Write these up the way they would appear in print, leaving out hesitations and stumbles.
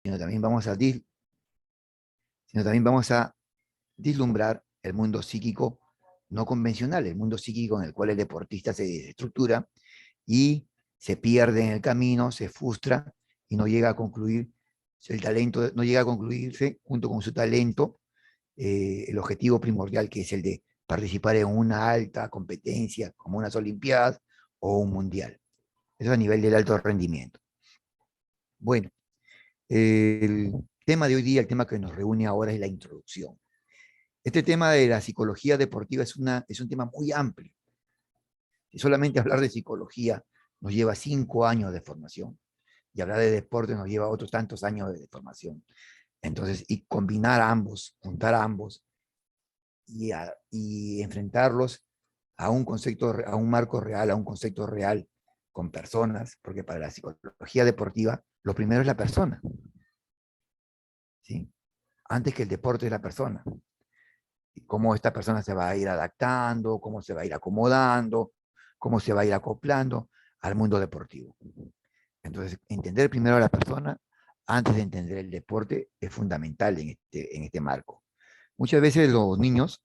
sino también vamos a, sino también vamos a vislumbrar el mundo psíquico no convencional, el mundo psíquico en el cual el deportista se desestructura y se pierde en el camino, se frustra y no llega a concluir el talento, no llega a concluirse junto con su talento el objetivo primordial que es el de participar en una alta competencia como unas Olimpiadas o un Mundial. Eso a nivel del alto rendimiento. Bueno, el tema de hoy día, el tema que nos reúne ahora es la introducción. Este tema de la psicología deportiva es un tema muy amplio. Si solamente hablar de psicología nos lleva 5 años de formación y hablar de deporte nos lleva otros tantos años de formación. Entonces, y combinar ambos, juntar ambos y enfrentarlos a un concepto, a un marco real, a un concepto real con personas, porque para la psicología deportiva lo primero es la persona, ¿sí? Antes que el deporte es la persona. Cómo esta persona se va a ir adaptando, cómo se va a ir acomodando, cómo se va a ir acoplando al mundo deportivo. Entonces, entender primero a la persona antes de entender el deporte es fundamental en este marco. Muchas veces los niños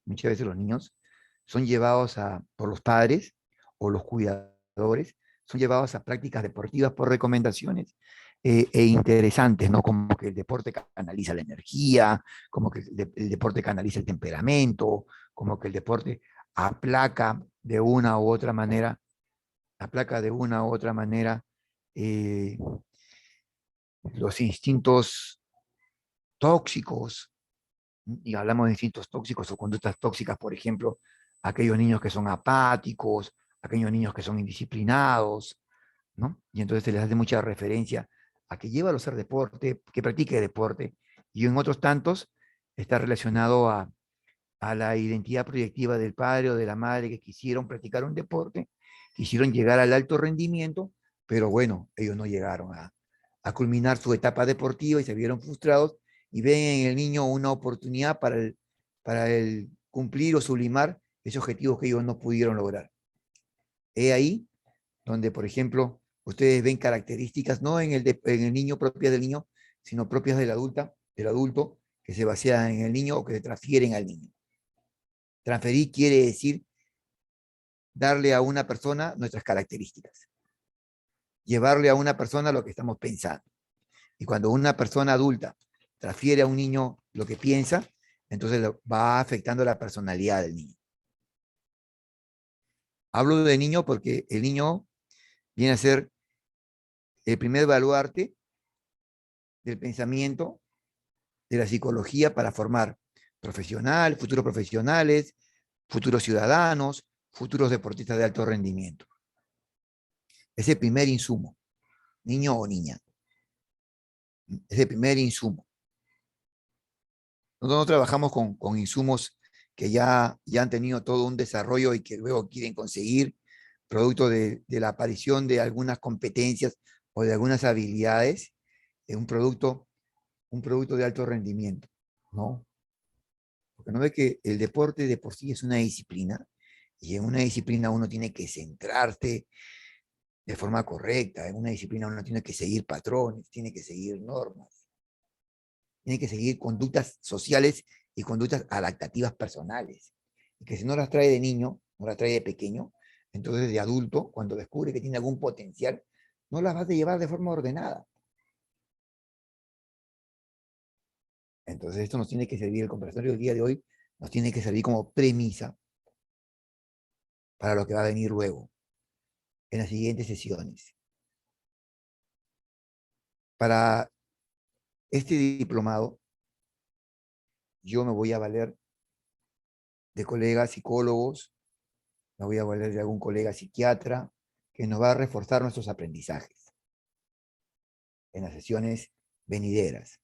son llevados por los padres o los cuidadores, son llevados a prácticas deportivas por recomendaciones interesantes, ¿no? Como que el deporte canaliza la energía, como que el deporte canaliza el temperamento, como que el deporte aplaca de una u otra manera, aplaca de una u otra manera eh, los instintos tóxicos, y hablamos de instintos tóxicos o conductas tóxicas, por ejemplo, aquellos niños que son apáticos, aquellos niños que son indisciplinados, ¿no? Y entonces se les hace mucha referencia a que llévalo a hacer deporte, que practique deporte, y en otros tantos está relacionado a la identidad proyectiva del padre o de la madre que quisieron practicar un deporte, quisieron llegar al alto rendimiento, pero bueno, ellos no llegaron a culminar su etapa deportiva y se vieron frustrados y ven en el niño una oportunidad para el cumplir o sublimar esos objetivos que ellos no pudieron lograr. He ahí donde, por ejemplo, ustedes ven características no en el niño propias del niño, sino propias del adulto, que se basean en el niño o que se transfieren al niño. Transferir quiere decir darle a una persona nuestras características, llevarle a una persona lo que estamos pensando. Y cuando una persona adulta transfiere a un niño lo que piensa, entonces va afectando la personalidad del niño. Hablo de niño porque el niño viene a ser el primer baluarte del pensamiento, de la psicología para formar futuros profesionales, futuros ciudadanos, futuros deportistas de alto rendimiento. Es el primer insumo, niño o niña. Es el primer insumo. Nosotros no trabajamos con insumos que ya han tenido todo un desarrollo y que luego quieren conseguir producto de la aparición de algunas competencias o de algunas habilidades, un producto de alto rendimiento, ¿no? Porque no ve que el deporte de por sí es una disciplina y en una disciplina uno tiene que centrarse de forma correcta, en una disciplina uno tiene que seguir patrones, tiene que seguir normas, tiene que seguir conductas sociales y conductas adaptativas personales. Y que si no las trae de niño, no las trae de pequeño, entonces de adulto, cuando descubre que tiene algún potencial, no las vas a llevar de forma ordenada. Entonces esto nos tiene que servir, el conversatorio del día de hoy nos tiene que servir como premisa para lo que va a venir luego, en las siguientes sesiones. Para este diplomado, yo me voy a valer de colegas psicólogos, me voy a valer de algún colega psiquiatra que nos va a reforzar nuestros aprendizajes en las sesiones venideras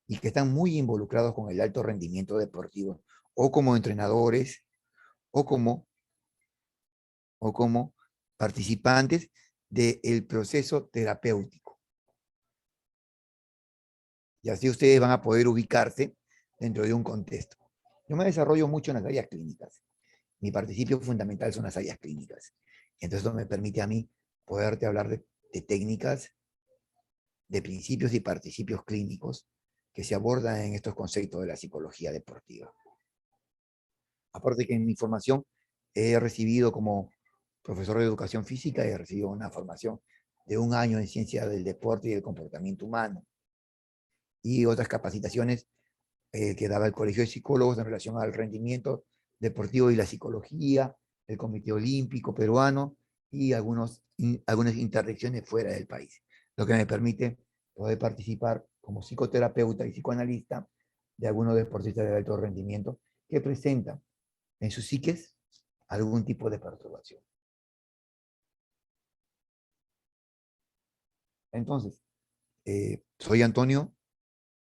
y que están muy involucrados con el alto rendimiento deportivo o como entrenadores o como, o como participantes del proceso terapéutico. Y así ustedes van a poder ubicarse dentro de un contexto. Yo me desarrollo mucho en las áreas clínicas. Mi participio fundamental son las áreas clínicas. Entonces, esto me permite a mí poderte hablar de técnicas, de principios y participios clínicos que se abordan en estos conceptos de la psicología deportiva. Aparte que en mi formación he recibido como profesor de educación física, he recibido una formación de 1 año en ciencia del deporte y del comportamiento humano y otras capacitaciones que daba el Colegio de Psicólogos en relación al rendimiento deportivo y la psicología, el Comité Olímpico Peruano y algunas interdicciones fuera del país, lo que me permite poder participar como psicoterapeuta y psicoanalista de algunos deportistas de alto rendimiento que presentan en sus psiques algún tipo de perturbación. Entonces, soy Antonio,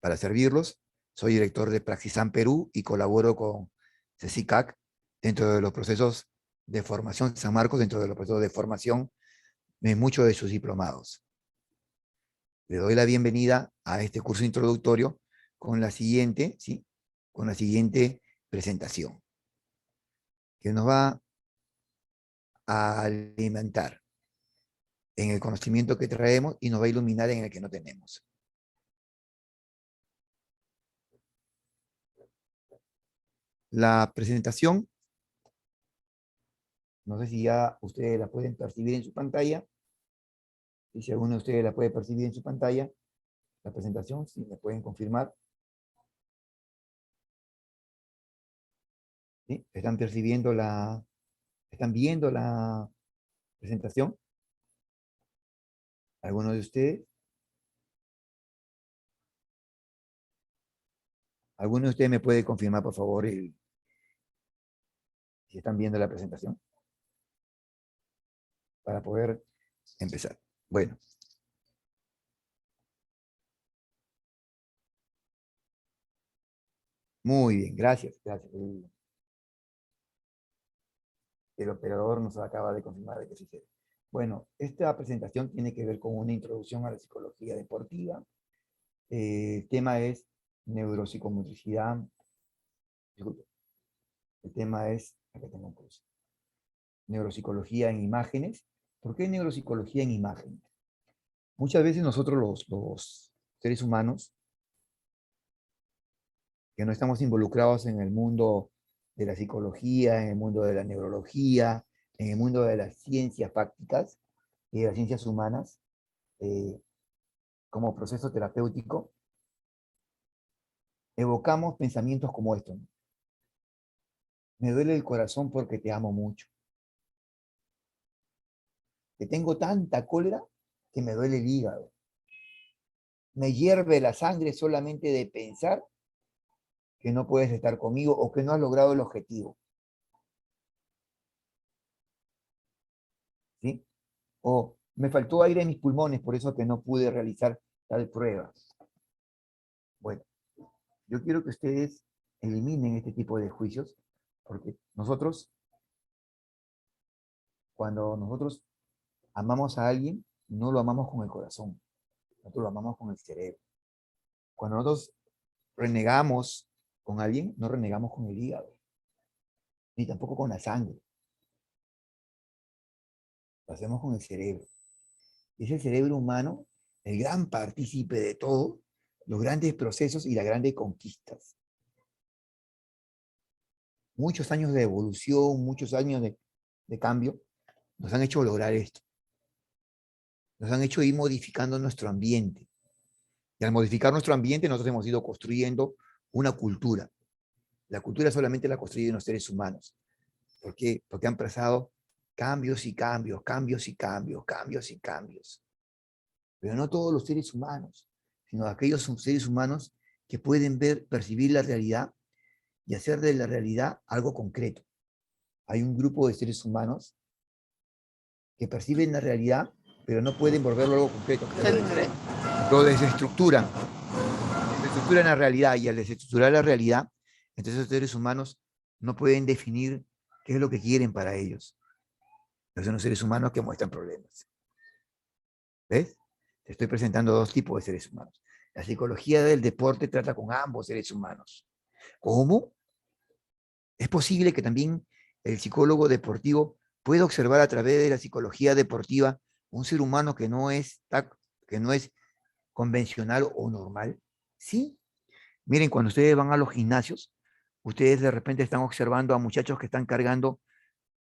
para servirlos. Soy director de Praxisam Perú y colaboro con CECICAC dentro de los procesos de formación, San Marcos, dentro de los procesos de formación de muchos de sus diplomados. Le doy la bienvenida a este curso introductorio con la siguiente, ¿sí? Con la siguiente presentación, que nos va a alimentar en el conocimiento que traemos y nos va a iluminar en el que no tenemos. La presentación, no sé si ya ustedes la pueden percibir en su pantalla, y si alguno de ustedes la puede percibir en su pantalla, la presentación, si me pueden confirmar. ¿Sí? ¿Están viendo la presentación? ¿Alguno de ustedes? ¿Alguno de ustedes me puede confirmar, por favor, si están viendo la presentación? Para poder empezar. Bueno. Muy bien, gracias. Gracias. El operador nos acaba de confirmar de que sí se ve. Bueno, esta presentación tiene que ver con una introducción a la psicología deportiva. El tema es neuropsicomotricidad. Disculpe. El tema es, acá tengo un curso, neuropsicología en imágenes. ¿Por qué neuropsicología en imágenes? Muchas veces nosotros los seres humanos, que no estamos involucrados en el mundo de la psicología, en el mundo de la neurología, en el mundo de las ciencias prácticas y de las ciencias humanas, eh, como proceso terapéutico, evocamos pensamientos como estos. Me duele el corazón porque te amo mucho. Que tengo tanta cólera que me duele el hígado. Me hierve la sangre solamente de pensar que no puedes estar conmigo o que no has logrado el objetivo. ¿Sí? O me faltó aire en mis pulmones, por eso que no pude realizar tal prueba. Bueno, yo quiero que ustedes eliminen este tipo de juicios, porque cuando nosotros amamos a alguien, no lo amamos con el corazón, nosotros lo amamos con el cerebro. Cuando nosotros renegamos con alguien, no renegamos con el hígado, ni tampoco con la sangre, lo hacemos con el cerebro. Y es el cerebro humano el gran partícipe de todo, los grandes procesos y las grandes conquistas. Muchos años de evolución, muchos años de cambio, nos han hecho lograr esto. Nos han hecho ir modificando nuestro ambiente. Y al modificar nuestro ambiente, nosotros hemos ido construyendo una cultura. La cultura solamente la construyen los seres humanos. ¿Por qué? Porque han pasado cambios y cambios, cambios y cambios, cambios y cambios. Pero no todos los seres humanos, sino aquellos seres humanos que pueden ver, percibir la realidad y hacer de la realidad algo concreto. Hay un grupo de seres humanos que perciben la realidad, pero no pueden volverlo algo concreto. Lo desestructuran. Desestructuran la realidad y al desestructurar la realidad, entonces los seres humanos no pueden definir qué es lo que quieren para ellos. Pero son los seres humanos que muestran problemas. ¿Ves? Te estoy presentando dos tipos de seres humanos. La psicología del deporte trata con ambos seres humanos. ¿Cómo? Es posible que también el psicólogo deportivo pueda observar a través de la psicología deportiva un ser humano que no es convencional o normal? Sí. Miren, cuando ustedes van a los gimnasios, ustedes de repente están observando a muchachos que están cargando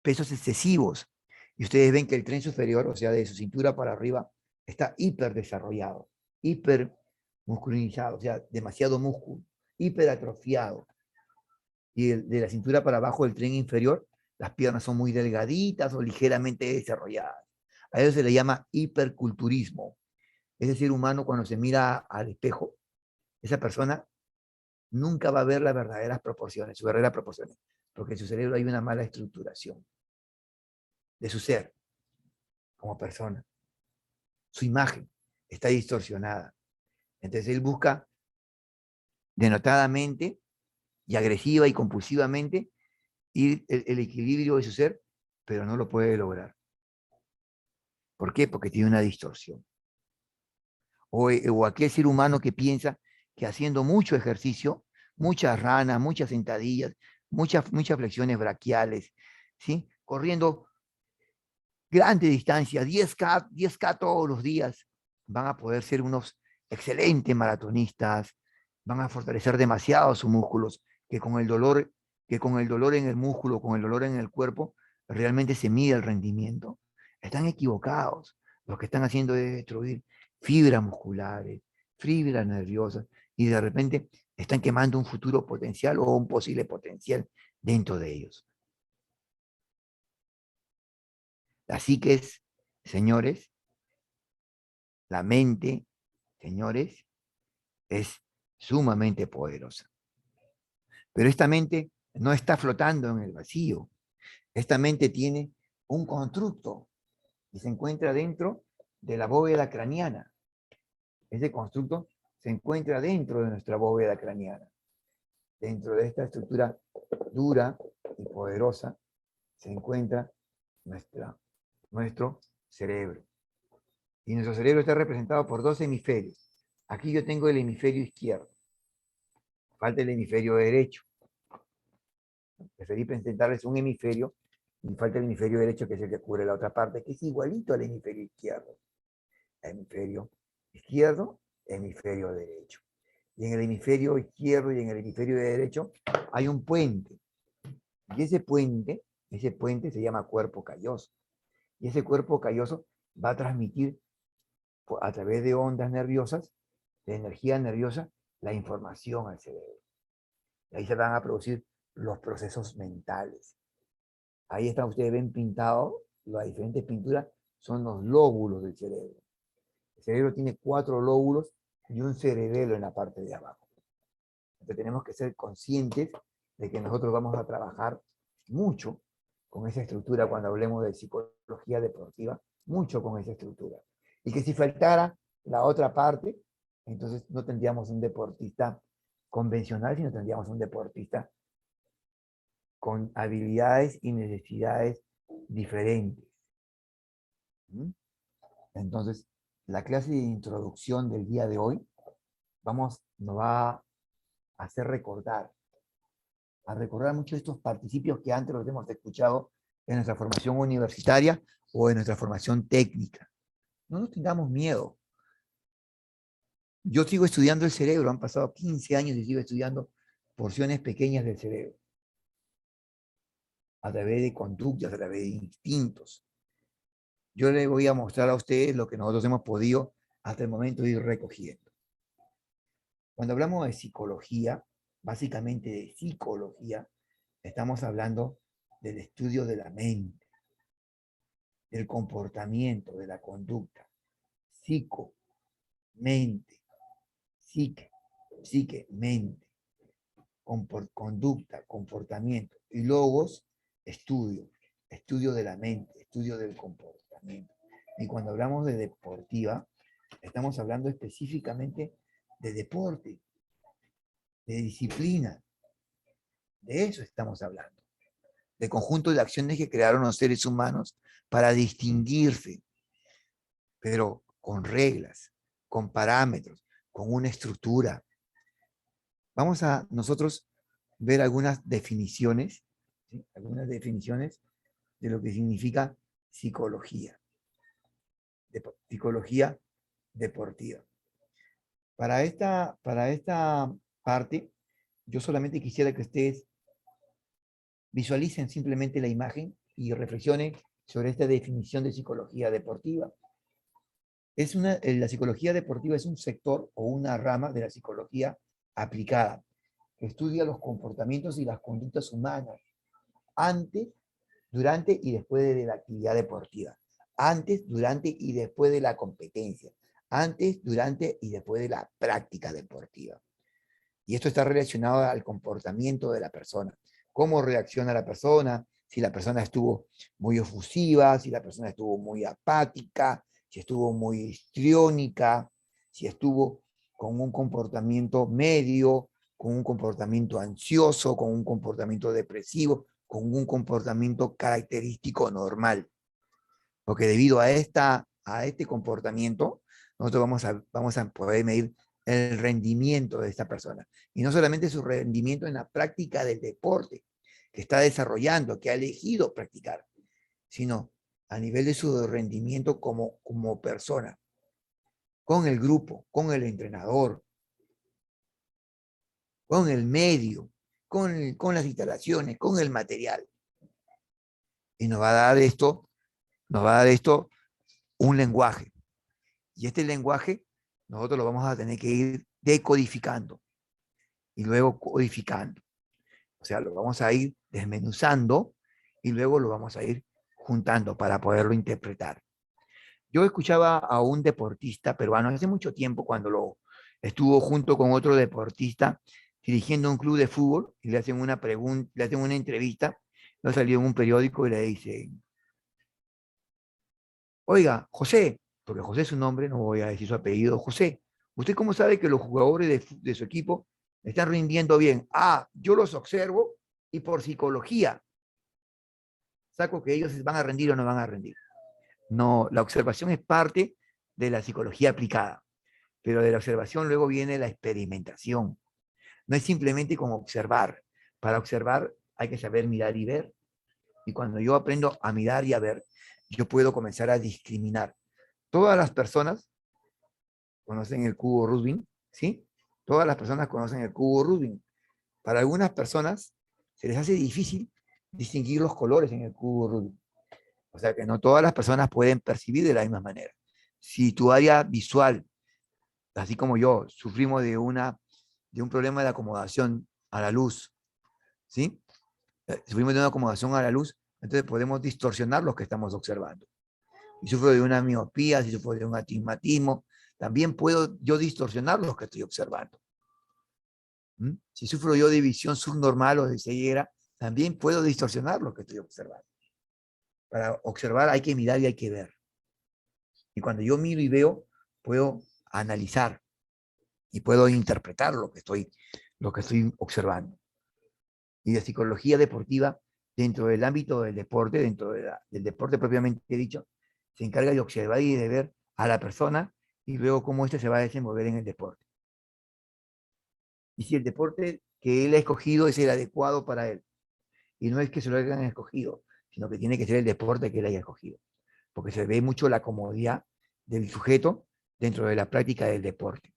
pesos excesivos y ustedes ven que el tren superior, o sea, de su cintura para arriba, está hiper desarrollado, hiper musculinizado, o sea, demasiado músculo, hiperatrofiado. Y de la cintura para abajo del tren inferior, las piernas son muy delgaditas o ligeramente desarrolladas. A eso se le llama hiperculturismo. Ese ser humano cuando se mira al espejo, esa persona nunca va a ver las verdaderas proporciones, sus verdaderas proporciones, porque en su cerebro hay una mala estructuración de su ser como persona. Su imagen está distorsionada. Entonces él busca denotadamente y agresiva y compulsivamente ir el equilibrio de su ser, pero no lo puede lograr. ¿Por qué? Porque tiene una distorsión. O aquel ser humano que piensa que haciendo mucho ejercicio, muchas ranas, muchas sentadillas, muchas flexiones braquiales, ¿sí? Corriendo grande distancia, 10K todos los días, van a poder ser unos excelentes maratonistas, van a fortalecer demasiado sus músculos, que con el dolor en el músculo, con el dolor en el cuerpo, realmente se mide el rendimiento. Están equivocados. Lo que están haciendo es destruir fibras musculares, fibras nerviosas, y de repente están quemando un futuro potencial o un posible potencial dentro de ellos. La psique, señores, la mente, señores, es sumamente poderosa. Pero esta mente no está flotando en el vacío. Esta mente tiene un constructo y se encuentra dentro de la bóveda craneana. Ese constructo se encuentra dentro de nuestra bóveda craneana. Dentro de esta estructura dura y poderosa se encuentra nuestro cerebro. Y nuestro cerebro está representado por dos hemisferios. Aquí yo tengo el hemisferio izquierdo. Falta el hemisferio derecho. Preferí presentarles un hemisferio y falta el hemisferio derecho, que es el que cubre la otra parte, que es igualito al hemisferio izquierdo. Hemisferio izquierdo, hemisferio derecho. Y en el hemisferio izquierdo y en el hemisferio derecho hay un puente. Y ese puente se llama cuerpo calloso. Y ese cuerpo calloso va a transmitir a través de ondas nerviosas, de energía nerviosa, la información al cerebro. Y ahí se van a producir los procesos mentales. Ahí están, ustedes ven pintado, las diferentes pinturas son los lóbulos del cerebro. El cerebro tiene 4 lóbulos y un cerebelo en la parte de abajo. Entonces tenemos que ser conscientes de que nosotros vamos a trabajar mucho con esa estructura cuando hablemos de psicología deportiva, mucho con esa estructura. Y que si faltara la otra parte, entonces no tendríamos un deportista convencional, sino tendríamos un deportista con habilidades y necesidades diferentes. Entonces, la clase de introducción del día de hoy nos va a hacer a recordar mucho estos participios que antes los hemos escuchado en nuestra formación universitaria o en nuestra formación técnica. No nos tengamos miedo. Yo sigo estudiando el cerebro, han pasado 15 años y sigo estudiando porciones pequeñas del cerebro, a través de conductas, a través de instintos. Yo les voy a mostrar a ustedes lo que nosotros hemos podido hasta el momento ir recogiendo. Cuando hablamos de psicología, básicamente de psicología, estamos hablando del estudio de la mente, del comportamiento, de la conducta. Psico, mente, psique, mente, conducta, comportamiento. Y logos, estudio de la mente, estudio del comportamiento. Y cuando hablamos de deportiva, estamos hablando específicamente de deporte, de disciplina. De eso estamos hablando. De conjunto de acciones que crearon los seres humanos para distinguirse, pero con reglas, con parámetros, con una estructura. Vamos a nosotros ver algunas definiciones, ¿sí? Algunas definiciones de lo que significa psicología, psicología deportiva. Para esta parte, yo solamente quisiera que ustedes visualicen simplemente la imagen y reflexionen sobre esta definición de psicología deportiva. La psicología deportiva es un sector o una rama de la psicología aplicada que estudia los comportamientos y las conductas humanas antes, durante y después de la actividad deportiva. Antes, durante y después de la competencia. Antes, durante y después de la práctica deportiva. Y esto está relacionado al comportamiento de la persona. Cómo reacciona la persona, si la persona estuvo muy efusiva, si la persona estuvo muy apática, si estuvo muy histriónica, si estuvo con un comportamiento medio, con un comportamiento ansioso, con un comportamiento depresivo, con un comportamiento característico normal. Porque debido a este comportamiento, nosotros vamos a poder medir el rendimiento de esta persona. Y no solamente su rendimiento en la práctica del deporte que está desarrollando, que ha elegido practicar, sino a nivel de su rendimiento como persona, con el grupo, con el entrenador, con el medio, con las instalaciones, con el material. Y nos va a dar esto un lenguaje. Y este lenguaje nosotros lo vamos a tener que ir decodificando y luego codificando. O sea, lo vamos a ir desmenuzando y luego lo vamos a ir juntando para poderlo interpretar. Yo escuchaba a un deportista peruano hace mucho tiempo cuando estuvo junto con otro deportista dirigiendo un club de fútbol y le hacen una pregunta, le hacen una entrevista, lo salió en un periódico y le dicen, oiga, José, porque José es su nombre, no voy a decir su apellido, José, ¿usted cómo sabe que los jugadores de su equipo están rindiendo bien? Ah, yo los observo y por psicología saco que ellos van a rendir o no van a rendir. No, la observación es parte de la psicología aplicada, pero de la observación luego viene la experimentación. No es simplemente como observar. Para observar hay que saber mirar y ver. Y cuando yo aprendo a mirar y a ver, yo puedo comenzar a discriminar. Todas las personas conocen el cubo Rubin, ¿sí? Todas las personas conocen el cubo Rubin. Para algunas personas se les hace difícil distinguir los colores en el cubo Rubin. O sea que no todas las personas pueden percibir de la misma manera. Si tu área visual, así como yo, sufrimos de un problema de acomodación a la luz, ¿sí? Sufrimos de una acomodación a la luz, entonces podemos distorsionar lo que estamos observando. Si sufro de una miopía, si sufro de un astigmatismo, también puedo yo distorsionar lo que estoy observando. Si sufro yo de visión subnormal o de ceguera, también puedo distorsionar lo que estoy observando. Para observar hay que mirar y hay que ver. Y cuando yo miro y veo, puedo analizar y puedo interpretar lo que estoy observando. Y la psicología deportiva, dentro del ámbito del deporte, del deporte propiamente dicho, se encarga de observar y de ver a la persona y luego cómo éste se va a desenvolver en el deporte. Y si el deporte que él ha escogido es el adecuado para él. Y no es que se lo hayan escogido, sino que tiene que ser el deporte que él haya escogido. Porque se ve mucho la comodidad del sujeto dentro de la práctica del deporte.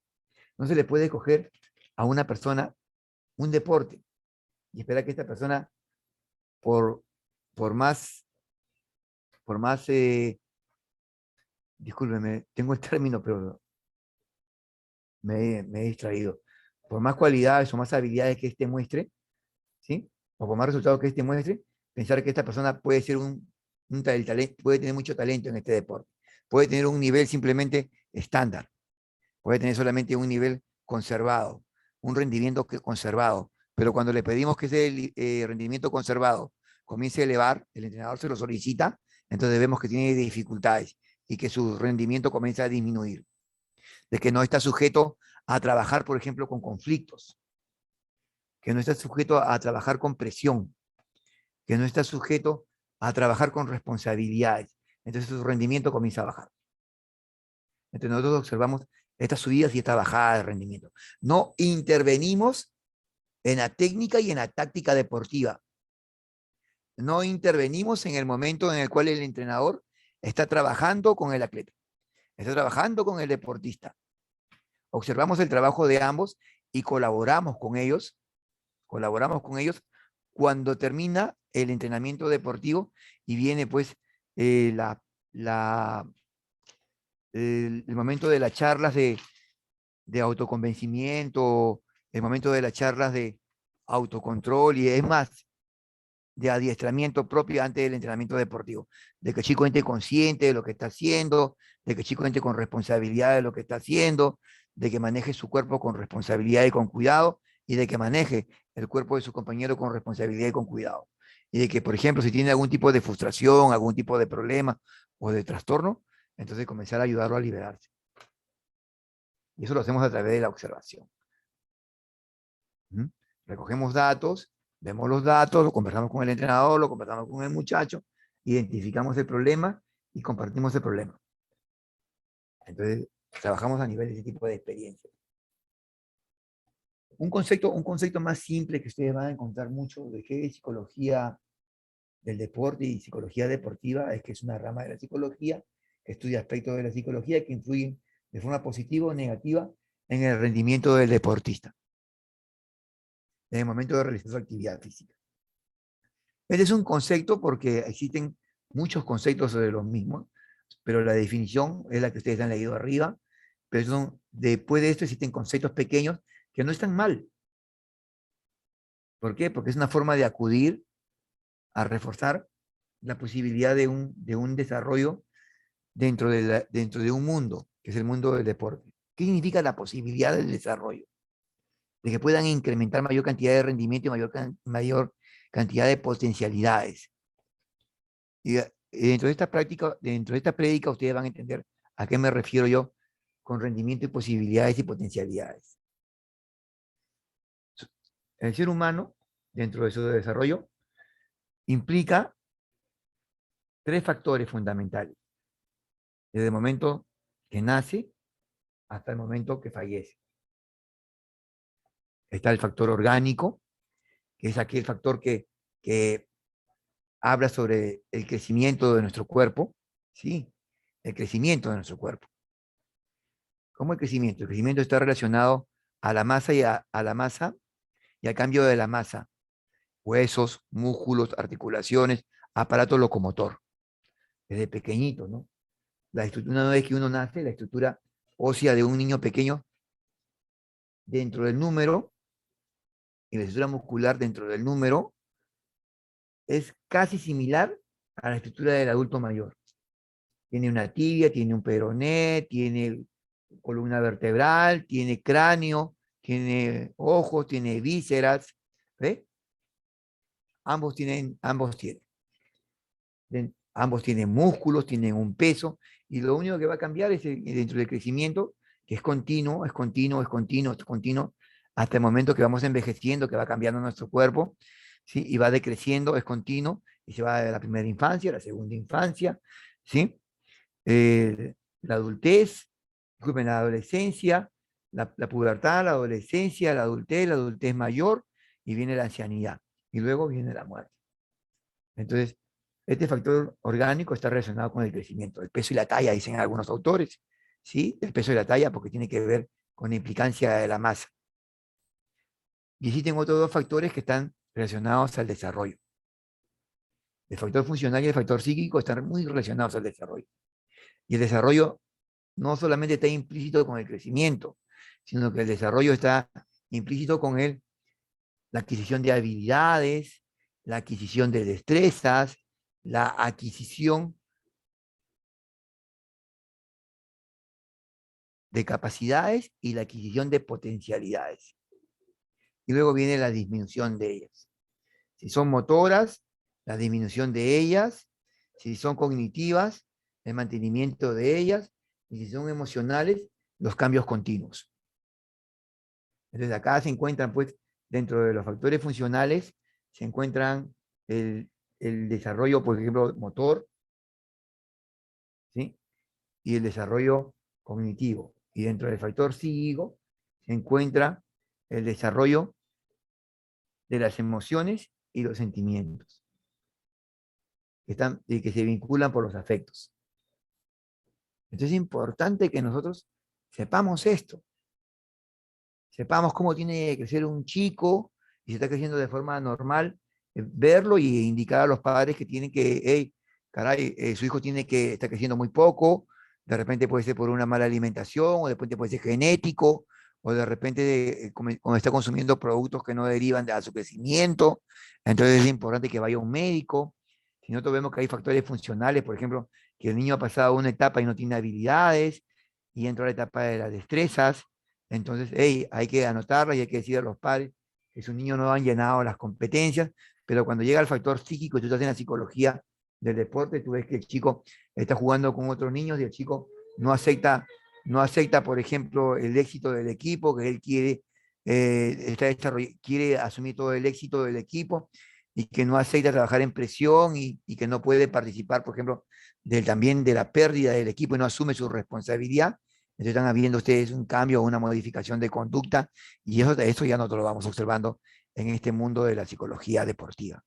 No se le puede escoger a una persona un deporte y esperar que esta persona, por, por más, por más, discúlpeme, tengo el término, pero me he distraído. Por más cualidades o más habilidades que éste muestre, ¿sí? O por más resultados que éste muestre, pensar que esta persona puede ser puede tener mucho talento en este deporte. Puede tener un nivel simplemente estándar. Puede tener solamente un nivel conservado, un rendimiento conservado. Pero cuando le pedimos que ese rendimiento conservado comience a elevar, el entrenador se lo solicita, entonces vemos que tiene dificultades y que su rendimiento comienza a disminuir. De que no está sujeto a trabajar, por ejemplo, con conflictos, que no está sujeto a trabajar con presión, que no está sujeto a trabajar con responsabilidades. Entonces su rendimiento comienza a bajar. Entonces nosotros observamos estas subidas y esta bajada de rendimiento. No intervenimos en la técnica y en la táctica deportiva. No intervenimos en el momento en el cual el entrenador está trabajando con el atleta, está trabajando con el deportista. observamos el trabajo de ambos y colaboramos con ellos cuando termina el entrenamiento deportivo y viene pues eh, la, la, el momento de las charlas de autoconvencimiento, el momento de las charlas de autocontrol y es más, de adiestramiento propio antes del entrenamiento deportivo, de que el chico entre consciente de lo que está haciendo, de que el chico entre con responsabilidad de lo que está haciendo, de que maneje su cuerpo con responsabilidad y con cuidado, y de que maneje el cuerpo de su compañero con responsabilidad y con cuidado. Y de que, por ejemplo, si tiene algún tipo de frustración, algún tipo de problema o de trastorno, entonces comenzar a ayudarlo a liberarse. Y eso lo hacemos a través de la observación. ¿Mm? Recogemos datos, vemos los datos, lo conversamos con el entrenador, lo conversamos con el muchacho, identificamos el problema y compartimos el problema. Entonces, trabajamos a nivel de ese tipo de experiencia. Un concepto más simple que ustedes van a encontrar mucho de qué es psicología del deporte y psicología deportiva es que es una rama de la psicología que estudia aspectos de la psicología que influyen de forma positiva o negativa en el rendimiento del deportista en el momento de realizar su actividad física. Este es un concepto porque existen muchos conceptos sobre los mismos, pero la definición es la que ustedes han leído arriba, pero después de esto existen conceptos pequeños que no están mal. ¿Por qué? Porque es una forma de acudir a reforzar la posibilidad de un desarrollo dentro de un mundo, que es el mundo del deporte. ¿Qué significa la posibilidad del desarrollo? De que puedan incrementar mayor cantidad de rendimiento y mayor cantidad de potencialidades. Y dentro de esta práctica, dentro de esta prédica, ustedes van a entender a qué me refiero yo con rendimiento y posibilidades y potencialidades. El ser humano, dentro de su desarrollo, implica tres factores fundamentales, desde el momento que nace hasta el momento que fallece. Está el factor orgánico, que es aquel factor que habla sobre el crecimiento de nuestro cuerpo, ¿sí? El crecimiento de nuestro cuerpo. ¿Cómo el crecimiento? El crecimiento está relacionado a la masa a la masa y al cambio de la masa, huesos, músculos, articulaciones, aparato locomotor, desde pequeñito, ¿no? Una vez que uno nace, la estructura ósea de un niño pequeño dentro del número y la estructura muscular dentro del número es casi similar a la estructura del adulto mayor. Tiene una tibia, tiene un peroné, tiene columna vertebral, tiene cráneo, tiene ojos, tiene vísceras, ¿ve? Ambos tienen. Ambos tienen músculos, tienen un peso, y lo único que va a cambiar es dentro del crecimiento, que es continuo, es continuo, es continuo, es continuo, hasta el momento que vamos envejeciendo, que va cambiando nuestro cuerpo, ¿sí? Y va decreciendo, es continuo, y se va de la primera infancia a la segunda infancia, ¿sí? La adultez, disculpen, la adolescencia, la pubertad, la adultez mayor, y viene la ancianidad, y luego viene la muerte. Entonces, este factor orgánico está relacionado con el crecimiento, el peso y la talla, dicen algunos autores, ¿sí? El peso y la talla porque tiene que ver con la implicancia de la masa. Y existen otros dos factores que están relacionados al desarrollo. El factor funcional y el factor psíquico están muy relacionados al desarrollo. Y el desarrollo no solamente está implícito con el crecimiento, sino que el desarrollo está implícito con la adquisición de habilidades, la adquisición de destrezas, la adquisición de capacidades y la adquisición de potencialidades. Y luego viene la disminución de ellas. Si son motoras, la disminución de ellas. Si son cognitivas, el mantenimiento de ellas. Y si son emocionales, los cambios continuos. Entonces acá se encuentran, pues, dentro de los factores funcionales, se encuentran el desarrollo, por ejemplo, motor, ¿sí? Y el desarrollo cognitivo. Y dentro del factor psíquico se encuentra el desarrollo de las emociones y los sentimientos, que se vinculan por los afectos. Entonces es importante que nosotros sepamos esto, sepamos cómo tiene que crecer un chico y si está creciendo de forma normal, verlo y indicar a los padres que tienen que, hey, caray, su hijo tiene que estar creciendo muy poco, de repente puede ser por una mala alimentación, o de repente puede ser genético, o de repente como está consumiendo productos que no derivan de su crecimiento, entonces es importante que vaya a un médico. Si nosotros vemos que hay factores funcionales, por ejemplo, que el niño ha pasado una etapa y no tiene habilidades, y entra a la etapa de las destrezas, entonces, hey, hay que anotarla y hay que decir a los padres que sus niños no han llenado las competencias, pero cuando llega el factor psíquico y tú estás en la psicología del deporte, tú ves que el chico está jugando con otros niños y el chico no acepta, no acepta, por ejemplo, el éxito del equipo, que él quiere, quiere asumir todo el éxito del equipo y que no acepta trabajar en presión y que no puede participar, por ejemplo, también de la pérdida del equipo y no asume su responsabilidad. Entonces están viendo ustedes un cambio o una modificación de conducta y eso ya nosotros lo vamos observando en este mundo de la psicología deportiva.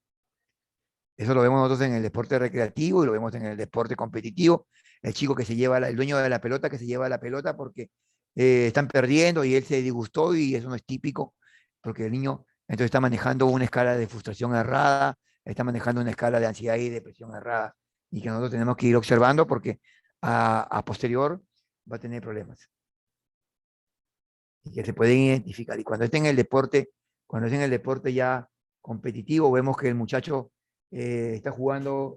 Eso lo vemos nosotros en el deporte recreativo y lo vemos en el deporte competitivo. El chico que se lleva, el dueño de la pelota que se lleva la pelota porque están perdiendo y él se disgustó y eso no es típico porque el niño entonces está manejando una escala de frustración errada, está manejando una escala de ansiedad y depresión errada y que nosotros tenemos que ir observando porque a posterior va a tener problemas y que se pueden identificar. Y cuando esté en el deporte, cuando esté en el deporte ya competitivo, vemos que el muchacho está jugando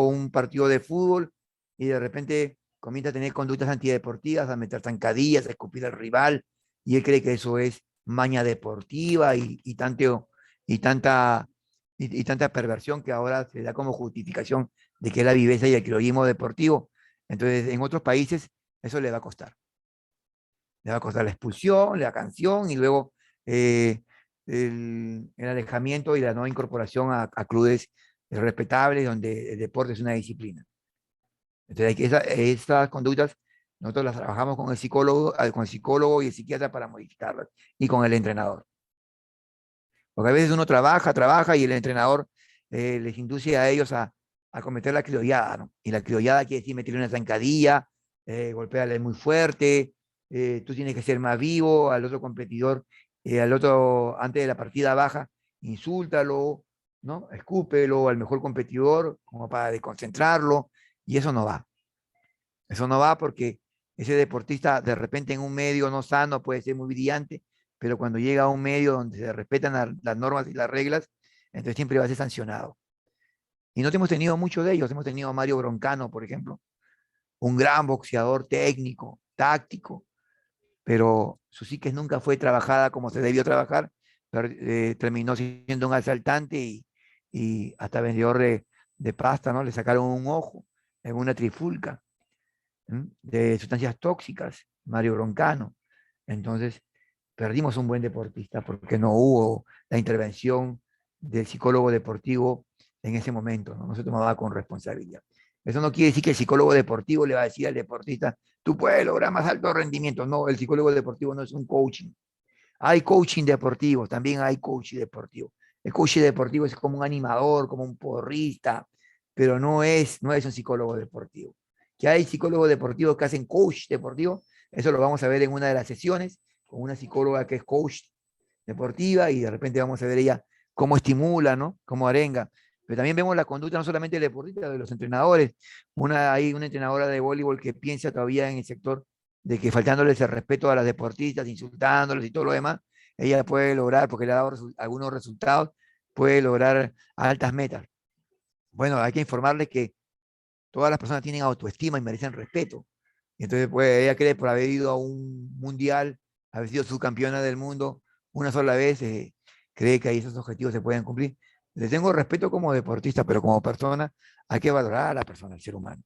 un partido de fútbol y de repente comienza a tener conductas antideportivas, a meter zancadillas, a escupir al rival, y él cree que eso es maña deportiva y tanta, y tanta perversión que ahora se da como justificación de que es la viveza y el criollismo deportivo. Entonces, en otros países eso le va a costar. Le va a costar la expulsión, la canción y luego eh, el alejamiento y la no incorporación a clubes respetables donde el deporte es una disciplina. Entonces, esas conductas nosotros las trabajamos con el psicólogo y el psiquiatra para modificarlas y con el entrenador. Porque a veces uno trabaja y el entrenador les induce a ellos a cometer la criollada, ¿no? Y la criollada quiere decir meterle una zancadilla, golpearle muy fuerte, tú tienes que ser más vivo, al otro competidor, al otro antes de la partida baja, insúltalo, ¿no? Escúpelo al mejor competidor como para desconcentrarlo, y eso no va porque ese deportista de repente en un medio no sano puede ser muy brillante, pero cuando llega a un medio donde se respetan las normas y las reglas, entonces siempre va a ser sancionado. Y no hemos tenido muchos de ellos, hemos tenido a Mario Broncano, por ejemplo, un gran boxeador técnico, táctico, pero su psique nunca fue trabajada como se debió trabajar, pero, terminó siendo un asaltante y hasta vendedor de pasta, ¿no? Le sacaron un ojo en una trifulca de sustancias tóxicas, Mario Broncano. Entonces, perdimos un buen deportista porque no hubo la intervención del psicólogo deportivo en ese momento, ¿no? No se tomaba con responsabilidad. Eso no quiere decir que el psicólogo deportivo le va a decir al deportista, tú puedes lograr más alto rendimiento. No, el psicólogo deportivo no es un coaching. Hay coaching deportivo, también hay coaching deportivo. El coaching deportivo es como un animador, como un porrista, pero no es un psicólogo deportivo. Que hay psicólogos deportivos que hacen coach deportivo, eso lo vamos a ver en una de las sesiones, con una psicóloga que es coach deportiva y de repente vamos a ver ella cómo estimula, ¿no? Cómo arenga. Pero también vemos la conducta no solamente del deportista, de los entrenadores. Hay una entrenadora de voleibol que piensa todavía en el sector de que faltándoles el respeto a las deportistas, insultándoles y todo lo demás, ella puede lograr, porque le ha dado algunos resultados, puede lograr altas metas. Bueno, hay que informarles que todas las personas tienen autoestima y merecen respeto. Y entonces, pues, ella cree por haber ido a un mundial, haber sido subcampeona del mundo una sola vez, cree que ahí esos objetivos se pueden cumplir. Le tengo respeto como deportista, pero como persona hay que valorar a la persona, al ser humano.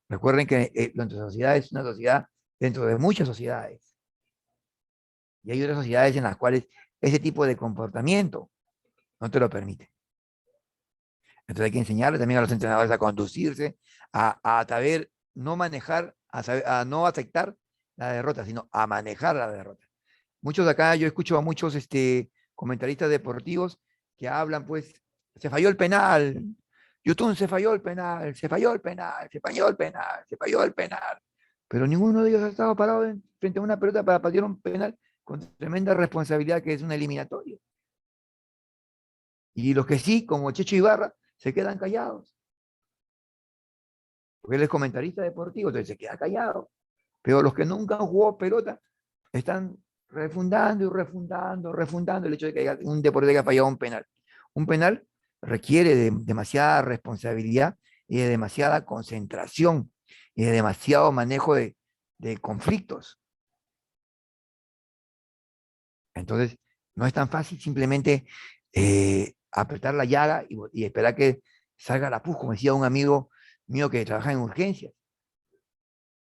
Recuerden que nuestra sociedad es una sociedad dentro de muchas sociedades. Y hay otras sociedades en las cuales ese tipo de comportamiento no te lo permite. Entonces hay que enseñarle también a los entrenadores a conducirse, a saber no manejar, a no aceptar la derrota, sino a manejar la derrota. Muchos de acá, yo escucho a muchos comentaristas deportivos que hablan, pues, se falló el penal, Yotun se falló el penal, se falló el penal, se falló el penal, se falló el penal. pero ninguno de ellos ha estado parado frente a una pelota para patear un penal con tremenda responsabilidad que es una eliminatoria. Y los que sí, como Checho Ibarra, se quedan callados, porque él es comentarista deportivo, entonces se queda callado. Pero los que nunca han jugado pelota están refundando y refundando, refundando el hecho de que haya un deporte que ha fallado un penal. Un penal requiere de demasiada responsabilidad y de demasiada concentración y de demasiado manejo de conflictos. Entonces, no es tan fácil simplemente apretar la llaga y esperar que salga la pus, como decía un amigo mío que trabaja en urgencias.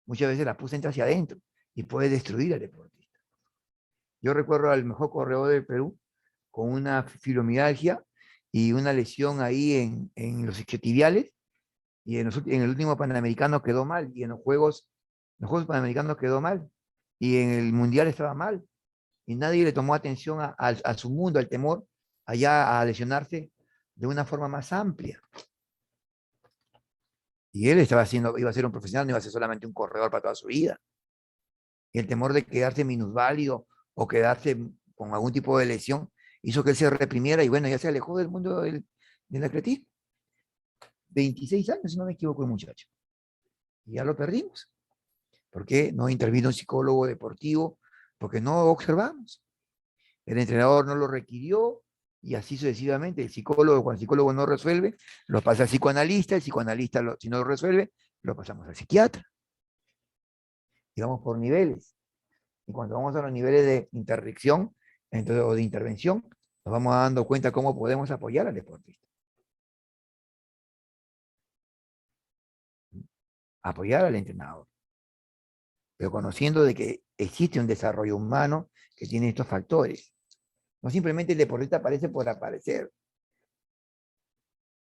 Muchas veces la pus entra hacia adentro y puede destruir al deportista. Yo recuerdo al mejor corredor del Perú con una fibromialgia y una lesión ahí en los isquiotibiales, y en el último Panamericano quedó mal, y en los Juegos Panamericanos quedó mal, y en el Mundial estaba mal, y nadie le tomó atención a su mundo, al temor, allá a lesionarse de una forma más amplia. Y él estaba haciendo, iba a ser un profesional, no iba a ser solamente un corredor para toda su vida. Y el temor de quedarse minusválido o quedarse con algún tipo de lesión hizo que él se reprimiera y bueno, ya se alejó del mundo del atletismo. 26 años, si no me equivoco, el muchacho. Y ya lo perdimos. ¿Por qué? No intervino un psicólogo deportivo, porque no observamos. El entrenador no lo requirió y así sucesivamente. El psicólogo, cuando el psicólogo no resuelve, lo pasa al psicoanalista, el psicoanalista, si no lo resuelve, lo pasamos al psiquiatra. Y vamos por niveles. Y cuando vamos a los niveles de interdicción entonces, o de intervención, nos vamos dando cuenta cómo podemos apoyar al deportista. Apoyar al entrenador. Pero conociendo de que existe un desarrollo humano que tiene estos factores. No simplemente el deportista aparece por aparecer.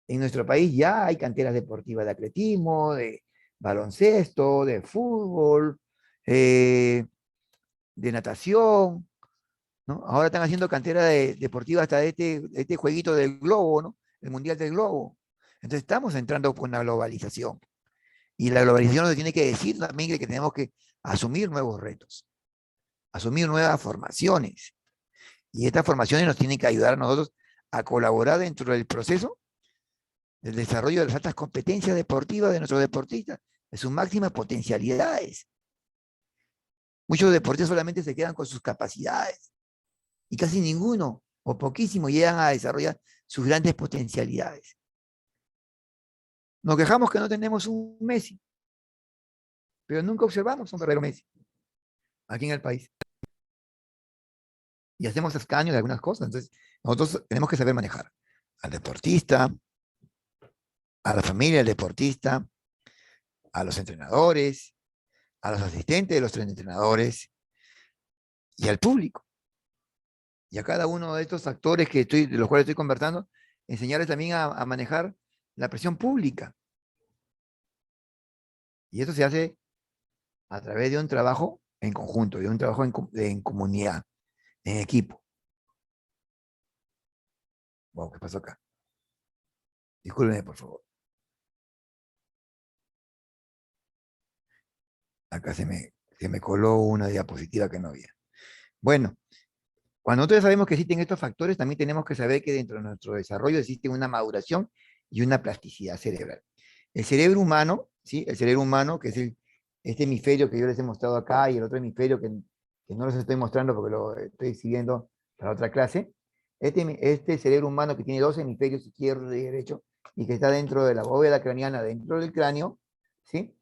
En nuestro país ya hay canteras deportivas de atletismo, de baloncesto, de fútbol, de natación, ¿no? Ahora están haciendo cantera deportiva hasta de este jueguito del globo, ¿no? El Mundial del Globo. Entonces estamos entrando con la globalización. Y la globalización nos tiene que decir también que tenemos que asumir nuevos retos, asumir nuevas formaciones. Y estas formaciones nos tienen que ayudar a nosotros a colaborar dentro del proceso del desarrollo de las altas competencias deportivas de nuestros deportistas, de sus máximas potencialidades. Muchos deportistas solamente se quedan con sus capacidades y casi ninguno o poquísimo llegan a desarrollar sus grandes potencialidades. Nos quejamos que no tenemos un Messi, pero nunca observamos un verdadero Messi aquí en el país. Y hacemos escaños de algunas cosas. Entonces, nosotros tenemos que saber manejar al deportista, a la familia del deportista, a los entrenadores, a los asistentes de los entrenadores y al público. Y a cada uno de estos actores de los cuales estoy conversando, enseñarles también a manejar la presión pública. Y eso se hace a través de un trabajo en conjunto, de un trabajo en comunidad, en equipo. Wow, ¿qué pasó acá? Discúlpenme, por favor. Acá se me coló una diapositiva que no había. Bueno, cuando nosotros sabemos que existen estos factores, también tenemos que saber que dentro de nuestro desarrollo existe una maduración y una plasticidad cerebral. El cerebro humano, ¿sí? El cerebro humano, que es este hemisferio que yo les he mostrado acá y el otro hemisferio que no les estoy mostrando porque lo estoy siguiendo para otra clase. Este cerebro humano que tiene dos hemisferios, izquierdo y derecho, y que está dentro de la bóveda craneana, dentro del cráneo, ¿sí?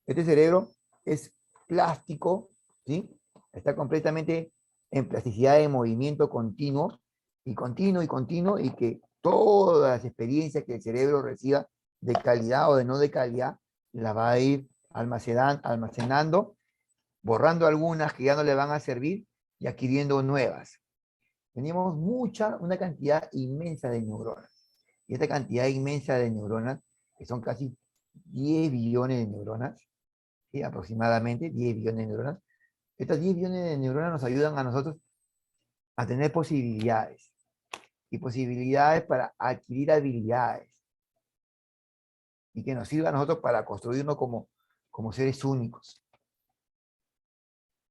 Este cerebro es plástico, ¿sí? Está completamente en plasticidad de movimiento continuo, y continuo, y continuo, y que todas las experiencias que el cerebro reciba de calidad o de no de calidad, las va a ir almacenando, borrando algunas que ya no le van a servir y adquiriendo nuevas. Tenemos una cantidad inmensa de neuronas. Y esta cantidad inmensa de neuronas, que son casi 10 billones de neuronas, ¿sí? Aproximadamente 10 billones de neuronas, estas 10 billones de neuronas nos ayudan a nosotros a tener posibilidades y posibilidades para adquirir habilidades y que nos sirva a nosotros para construirnos como seres únicos.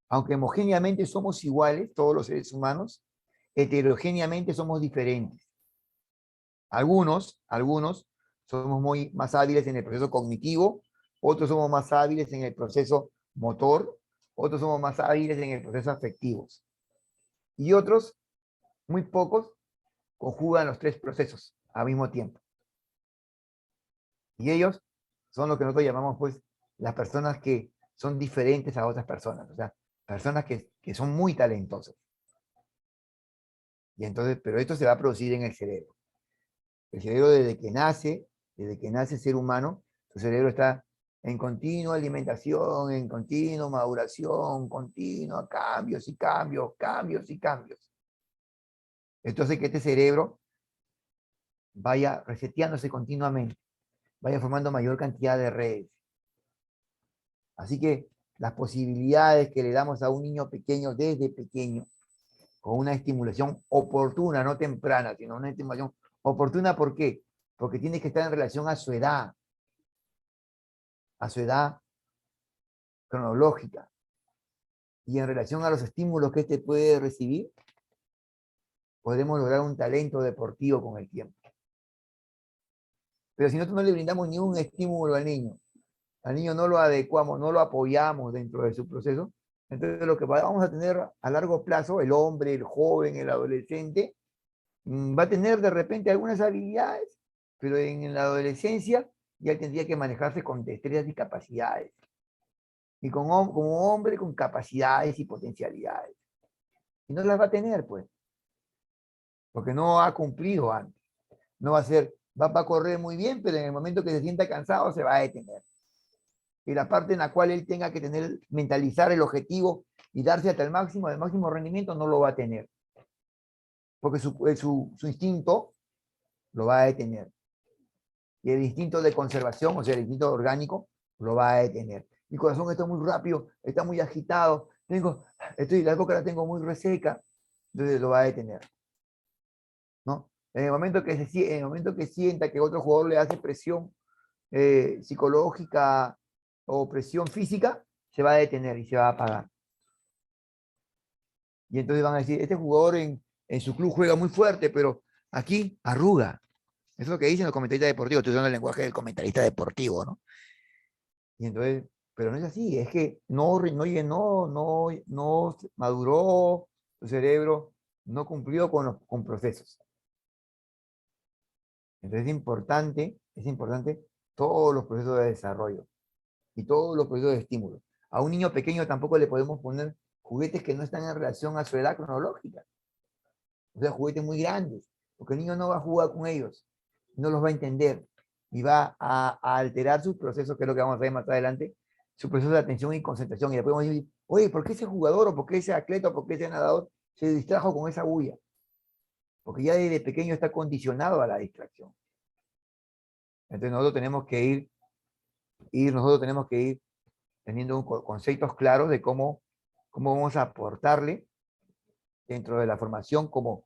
Aunque homogéneamente somos iguales, todos los seres humanos, heterogéneamente somos diferentes. Algunos somos muy más hábiles en el proceso cognitivo, otros somos más hábiles en el proceso motor, otros somos más hábiles en el proceso afectivo. Y otros, muy pocos, conjugan los tres procesos al mismo tiempo. Y ellos son lo que nosotros llamamos, pues, las personas que son diferentes a otras personas, o sea, personas que son muy talentosas. Y entonces, pero esto se va a producir en el cerebro. El cerebro desde que nace el ser humano, su cerebro está en continua alimentación, en continua maduración, continua cambios y cambios, cambios y cambios. Esto hace que este cerebro vaya reseteándose continuamente, vaya formando mayor cantidad de redes. Así que las posibilidades que le damos a un niño pequeño desde pequeño, con una estimulación oportuna, no temprana, sino una estimulación oportuna, ¿por qué? Porque tiene que estar en relación a su edad cronológica, y en relación a los estímulos que éste puede recibir, podemos lograr un talento deportivo con el tiempo. Pero si nosotros no le brindamos ni un estímulo al niño no lo adecuamos, no lo apoyamos dentro de su proceso, entonces lo que vamos a tener a largo plazo, el hombre, el joven, el adolescente, va a tener de repente algunas habilidades, pero en la adolescencia ya tendría que manejarse con destrezas y capacidades. Y como hombre con capacidades y potencialidades. Y no las va a tener, pues, porque no ha cumplido antes. No va a ser, va a correr muy bien, pero en el momento que se sienta cansado se va a detener. Y la parte en la cual él tenga que tener, mentalizar el objetivo y darse hasta el máximo rendimiento, no lo va a tener. Porque su instinto lo va a detener. Y el instinto de conservación, o sea, el instinto orgánico, lo va a detener. Mi corazón está muy rápido, está muy agitado, la boca la tengo muy reseca, entonces lo va a detener. ¿No? En el momento que sienta que otro jugador le hace presión psicológica o presión física, se va a detener y se va a apagar. Y entonces van a decir, este jugador en su club juega muy fuerte, pero aquí arruga. Eso es lo que dicen los comentaristas deportivos. Estoy usando el lenguaje del comentarista deportivo, ¿no? Y entonces, pero no es así, es que no maduró su cerebro, no cumplió con procesos. Entonces es importante todos los procesos de desarrollo y todos los procesos de estímulo. A un niño pequeño tampoco le podemos poner juguetes que no están en relación a su edad cronológica. O sea, juguetes muy grandes, porque el niño no va a jugar con ellos, no los va a entender y va a alterar sus procesos, que es lo que vamos a ver más adelante, su proceso de atención y concentración. Y después vamos a decir, oye, ¿por qué ese jugador o por qué ese atleta o por qué ese nadador se distrajo con esa bulla? Porque ya desde pequeño está condicionado a la distracción. Entonces nosotros tenemos que ir teniendo conceptos claros de cómo vamos a aportarle dentro de la formación como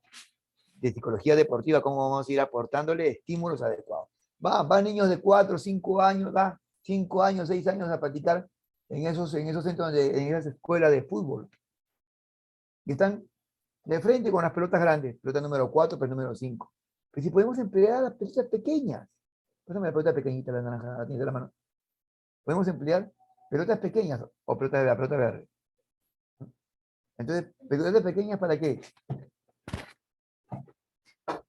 de psicología deportiva, cómo vamos a ir aportándole estímulos adecuados. Van niños de 4, 5 años, 5 años, 6 años a practicar en esos centros, en esas escuelas de fútbol. Y están de frente con las pelotas grandes, pelota número 4, pelota número 5. Pero si podemos emplear las pelotas pequeñas, pásame la pelota pequeñita, la naranja, la tienes de la mano. Podemos emplear pelotas pequeñas o la pelota verde. Entonces, pelotas pequeñas, ¿para qué?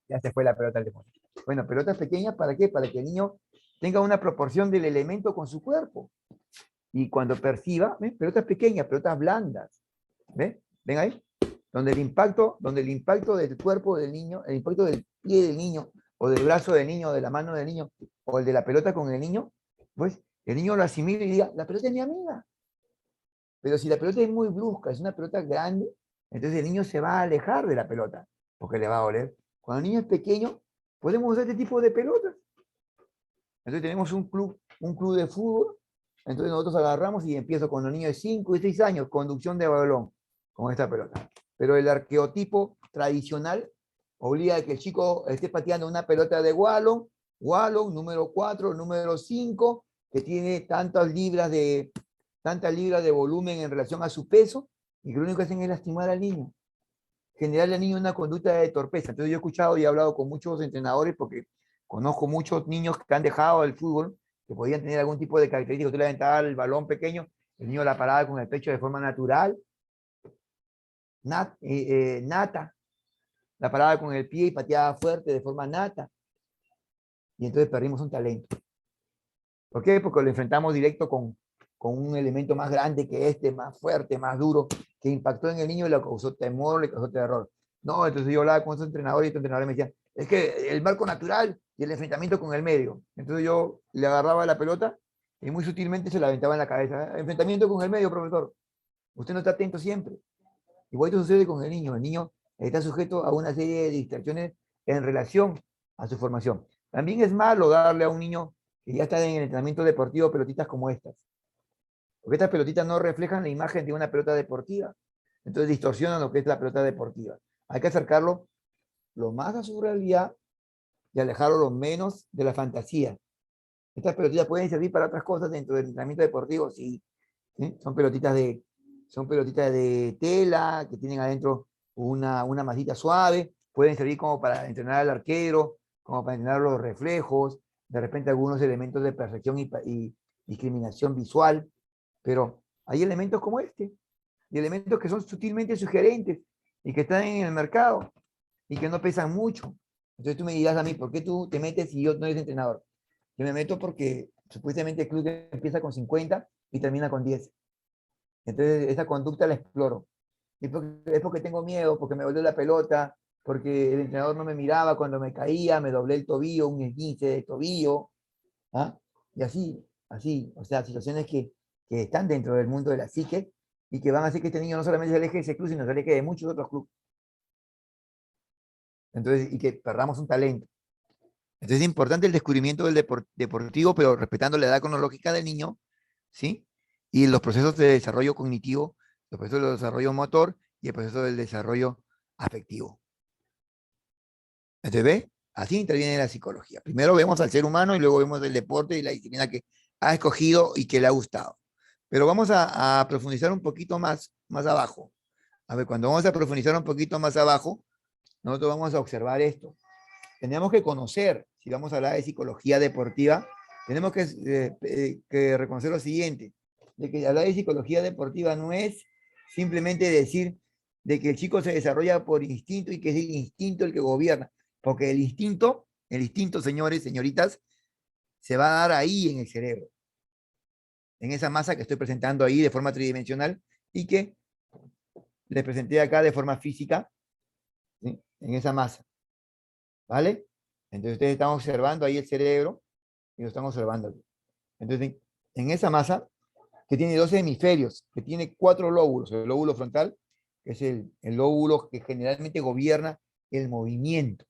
Ya se fue la pelota al demonio. Bueno, pelotas pequeñas, ¿para qué? Para que el niño tenga una proporción del elemento con su cuerpo. Y cuando perciba, ¿ves? Pelotas pequeñas, pelotas blandas. ¿Ven? ¿Ven ahí? Donde el impacto del cuerpo del niño, el impacto del pie del niño, o del brazo del niño, o de la mano del niño, o el de la pelota con el niño, pues el niño lo asimila y diga, la pelota es mi amiga. Pero si la pelota es muy brusca, es una pelota grande, entonces el niño se va a alejar de la pelota, porque le va a doler. Cuando el niño es pequeño, podemos usar este tipo de pelotas. Entonces tenemos un club de fútbol, entonces nosotros agarramos y empiezo con los niños de 5 y 6 años, conducción de balón, con esta pelota. Pero el arqueotipo tradicional obliga a que el chico esté pateando una pelota de Wallon, número 4, número 5, que tiene tantas libras de volumen en relación a su peso, y que lo único que hacen es lastimar al niño, generarle al niño una conducta de torpeza. Entonces yo he escuchado y he hablado con muchos entrenadores porque conozco muchos niños que han dejado el fútbol, que podían tener algún tipo de característica. Tú le aventabas el balón pequeño, el niño la paraba con el pecho de forma natural, nata, la paraba con el pie y pateaba fuerte de forma nata. Y entonces perdimos un talento. ¿Por qué? Porque lo enfrentamos directo con un elemento más grande que este, más fuerte, más duro, que impactó en el niño y le causó temor, le causó terror. No, entonces yo hablaba con esos entrenadores y estos entrenadores me decían, es que el marco natural y el enfrentamiento con el medio. Entonces yo le agarraba la pelota y muy sutilmente se la aventaba en la cabeza. Enfrentamiento con el medio, profesor. Usted no está atento siempre. Igual sucede con el niño. El niño está sujeto a una serie de distracciones en relación a su formación. También es malo darle a un niño que ya está en el entrenamiento deportivo pelotitas como estas, porque estas pelotitas no reflejan la imagen de una pelota deportiva, entonces distorsionan lo que es la pelota deportiva. Hay que acercarlo lo más a su realidad y alejarlo lo menos de la fantasía. Estas pelotitas pueden servir para otras cosas dentro del entrenamiento deportivo, sí, ¿sí? Son pelotitas de tela que tienen adentro una masita suave, pueden servir como para entrenar al arquero, como para entrenar los reflejos, de repente algunos elementos de percepción y discriminación visual, pero hay elementos como este, y elementos que son sutilmente sugerentes y que están en el mercado y que no pesan mucho. Entonces tú me dirás a mí, ¿por qué tú te metes si yo no eres entrenador? Yo me meto porque supuestamente el club empieza con 50 y termina con 10. Entonces esa conducta la exploro. Y es porque tengo miedo, porque me volvió la pelota, porque el entrenador no me miraba cuando me caía, me doblé el tobillo, un esguince de tobillo, ¿ah? Y así, o sea, situaciones que están dentro del mundo de la psique y que van a hacer que este niño no solamente se aleje de ese club, sino se aleje de muchos otros clubes. Entonces, y que perdamos un talento. Entonces es importante el descubrimiento del deportivo, pero respetando la edad cronológica del niño, ¿sí? Y los procesos de desarrollo cognitivo, los procesos de desarrollo motor y el proceso del desarrollo afectivo. Entonces, ¿ve? Así interviene la psicología. Primero vemos al ser humano y luego vemos el deporte y la disciplina que ha escogido y que le ha gustado. Pero vamos a profundizar un poquito más abajo. A ver, cuando vamos a profundizar un poquito más abajo, nosotros vamos a observar esto. Tenemos que conocer, si vamos a hablar de psicología deportiva, tenemos que reconocer lo siguiente, de que hablar de psicología deportiva no es simplemente decir de que el chico se desarrolla por instinto y que es el instinto el que gobierna, porque el instinto, señores, señoritas, se va a dar ahí en el cerebro, en esa masa que estoy presentando ahí de forma tridimensional y que les presenté acá de forma física, ¿sí? En esa masa, ¿vale? Entonces ustedes están observando ahí el cerebro y lo están observando aquí. Entonces, en esa masa, que tiene dos hemisferios, que tiene cuatro lóbulos, el lóbulo frontal, que es el lóbulo que generalmente gobierna el movimiento.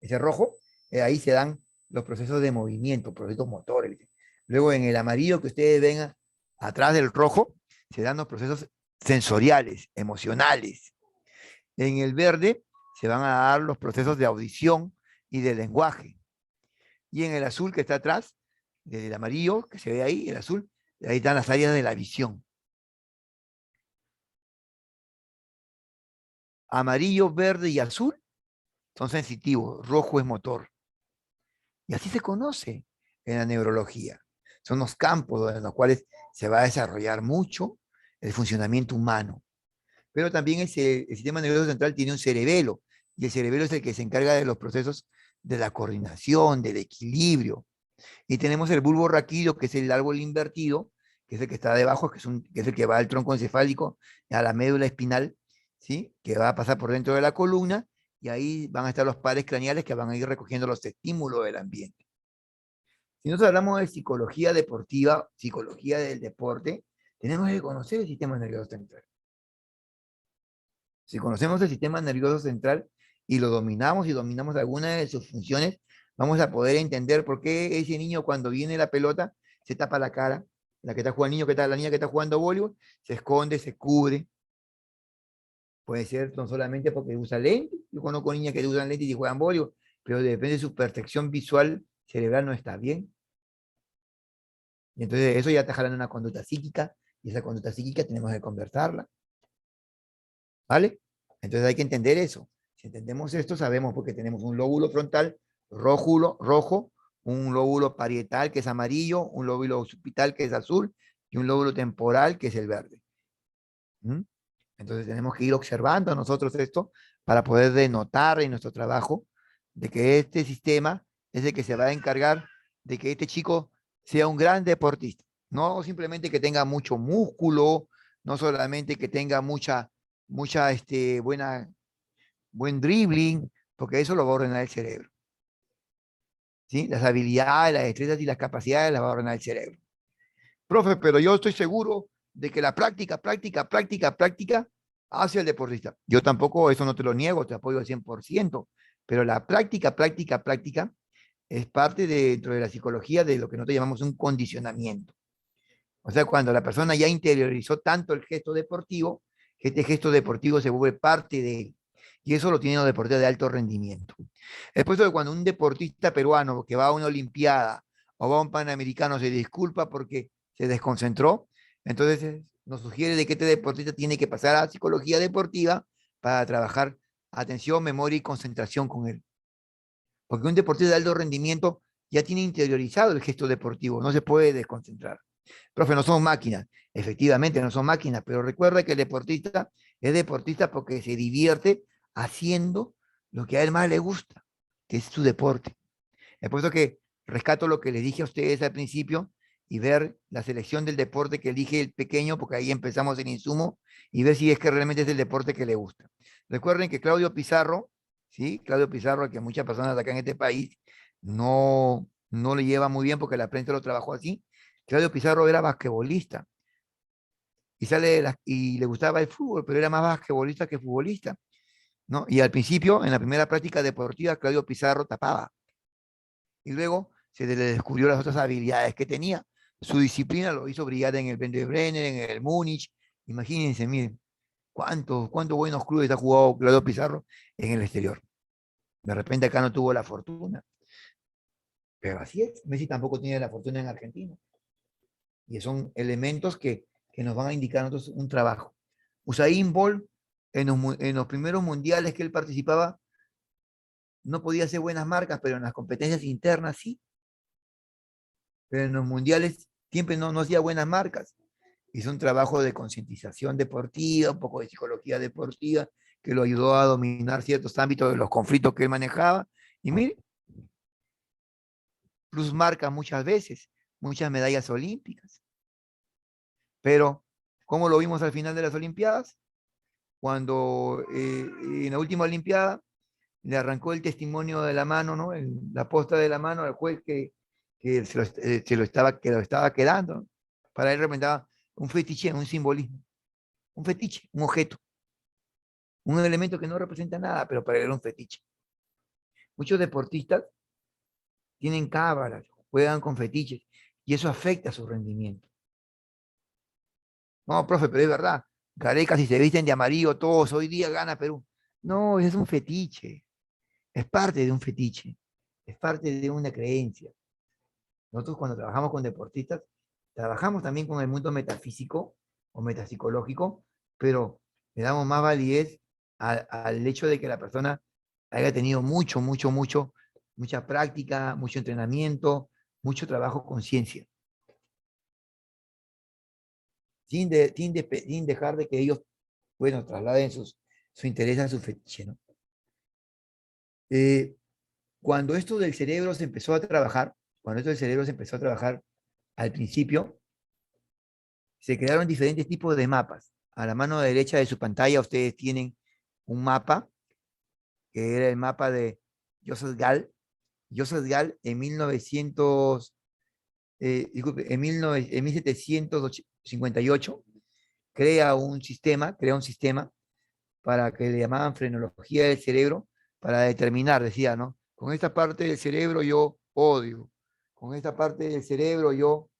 Ese rojo, ahí se dan los procesos de movimiento, procesos motores. Luego en el amarillo que ustedes ven atrás del rojo, se dan los procesos sensoriales, emocionales. En el verde se van a dar los procesos de audición y de lenguaje. Y en el azul que está atrás, del amarillo que se ve ahí, el azul, ahí están las áreas de la visión. Amarillo, verde y azul son sensitivos, rojo es motor. Y así se conoce en la neurología. Son los campos en los cuales se va a desarrollar mucho el funcionamiento humano. Pero también el sistema nervioso central tiene un cerebelo, y el cerebelo es el que se encarga de los procesos de la coordinación, del equilibrio. Y tenemos el bulbo raquídeo, que es el árbol invertido, que es el que está debajo, que es el que va al tronco encefálico, a la médula espinal, ¿sí? Que va a pasar por dentro de la columna, y ahí van a estar los pares craneales que van a ir recogiendo los estímulos del ambiente. Si nosotros hablamos de psicología deportiva, psicología del deporte, tenemos que conocer el sistema nervioso central. Si conocemos el sistema nervioso central y lo dominamos y dominamos alguna de sus funciones, vamos a poder entender por qué ese niño cuando viene la pelota se tapa la cara, la que está jugando, la niña que está jugando voleibol, se esconde, se cubre. Puede ser no solamente porque usa lentes, yo conozco niñas que usan lentes y juegan voleibol, pero depende de su percepción visual cerebral no está bien. Y entonces eso ya está jalando una conducta psíquica, y esa conducta psíquica tenemos que conversarla. ¿vale? Entonces hay que entender eso. Si entendemos esto, sabemos porque tenemos un lóbulo frontal rojo, un lóbulo parietal que es amarillo, un lóbulo occipital que es azul y un lóbulo temporal que es el verde. ¿Mm? Entonces tenemos que ir observando nosotros esto para poder denotar en nuestro trabajo de que este sistema es el que se va a encargar de que este chico sea un gran deportista. No simplemente que tenga mucho músculo, no solamente que tenga buen dribbling, porque eso lo va a ordenar el cerebro. ¿Sí? Las habilidades, las destrezas y las capacidades las va a ordenar el cerebro. Profe, pero yo estoy seguro de que la práctica hace al deportista. Yo tampoco, eso no te lo niego, te apoyo al 100%, pero la práctica es parte dentro de la psicología de lo que nosotros llamamos un condicionamiento. O sea, cuando la persona ya interiorizó tanto el gesto deportivo, que este gesto deportivo se vuelve parte de él. Y eso lo tienen los deportistas de alto rendimiento. Es por eso que cuando un deportista peruano que va a una olimpiada o va a un panamericano se disculpa porque se desconcentró, entonces nos sugiere de que este deportista tiene que pasar a psicología deportiva para trabajar atención, memoria y concentración con él. Porque un deportista de alto rendimiento ya tiene interiorizado el gesto deportivo, no se puede desconcentrar. Profe, no son máquinas. Efectivamente, no son máquinas, pero recuerda que el deportista es deportista porque se divierte haciendo lo que a él más le gusta, que es su deporte. Es por eso que rescato lo que les dije a ustedes al principio y ver la selección del deporte que elige el pequeño, porque ahí empezamos el insumo, y ver si es que realmente es el deporte que le gusta. Recuerden que Claudio Pizarro, ¿sí? Claudio Pizarro, que muchas personas acá en este país no le lleva muy bien porque la prensa lo trabajó así. Claudio Pizarro era basquetbolista y le gustaba el fútbol, pero era más basquetbolista que futbolista, ¿no? Y al principio, en la primera práctica deportiva, Claudio Pizarro tapaba y luego se le descubrió las otras habilidades que tenía. Su disciplina lo hizo brillar en el Werder Bremen, en el Múnich. Imagínense, miren, cuántos buenos clubes ha jugado Claudio Pizarro en el exterior. De repente acá no tuvo la fortuna, pero así es. Messi tampoco tiene la fortuna en Argentina. Y son elementos que nos van a indicar a nosotros un trabajo. Usain Bolt, en los primeros mundiales que él participaba, no podía hacer buenas marcas, pero en las competencias internas sí. Pero en los mundiales siempre no hacía buenas marcas. Hizo un trabajo de concientización deportiva, un poco de psicología deportiva, que lo ayudó a dominar ciertos ámbitos de los conflictos que él manejaba. Y mire, plus marca muchas veces, muchas medallas olímpicas. Pero, ¿cómo lo vimos al final de las Olimpiadas? Cuando en la última Olimpiada le arrancó el testimonio de la mano, ¿no? La posta de la mano al juez que que lo estaba quedando, ¿no? Para él representaba un fetiche, un simbolismo, un fetiche, un objeto, un elemento que no representa nada, pero para él era un fetiche. Muchos deportistas tienen cábalas, juegan con fetiches, y eso afecta su rendimiento. No, profe, pero es verdad, Gareca, si se visten de amarillo todos, hoy día gana Perú. No, es un fetiche, es parte de un fetiche, es parte de una creencia. Nosotros cuando trabajamos con deportistas, trabajamos también con el mundo metafísico o metapsicológico, pero le damos más validez al hecho de que la persona haya tenido mucha práctica, mucho entrenamiento, mucho trabajo con ciencia, sin dejar de que ellos, bueno, trasladen su interés a su fetiche, ¿no? Eh, cuando esto del cerebro se empezó a trabajar, cuando esto del cerebro se empezó a trabajar al principio, se crearon diferentes tipos de mapas. A la mano derecha de su pantalla ustedes tienen un mapa, que era el mapa de Joseph Gall. Joseph Gall en 1900, disculpe, en 1758 crea un sistema para que le llamaban frenología del cerebro, para determinar, decía, ¿no? Con esta parte del cerebro yo odio, con esta parte del cerebro yo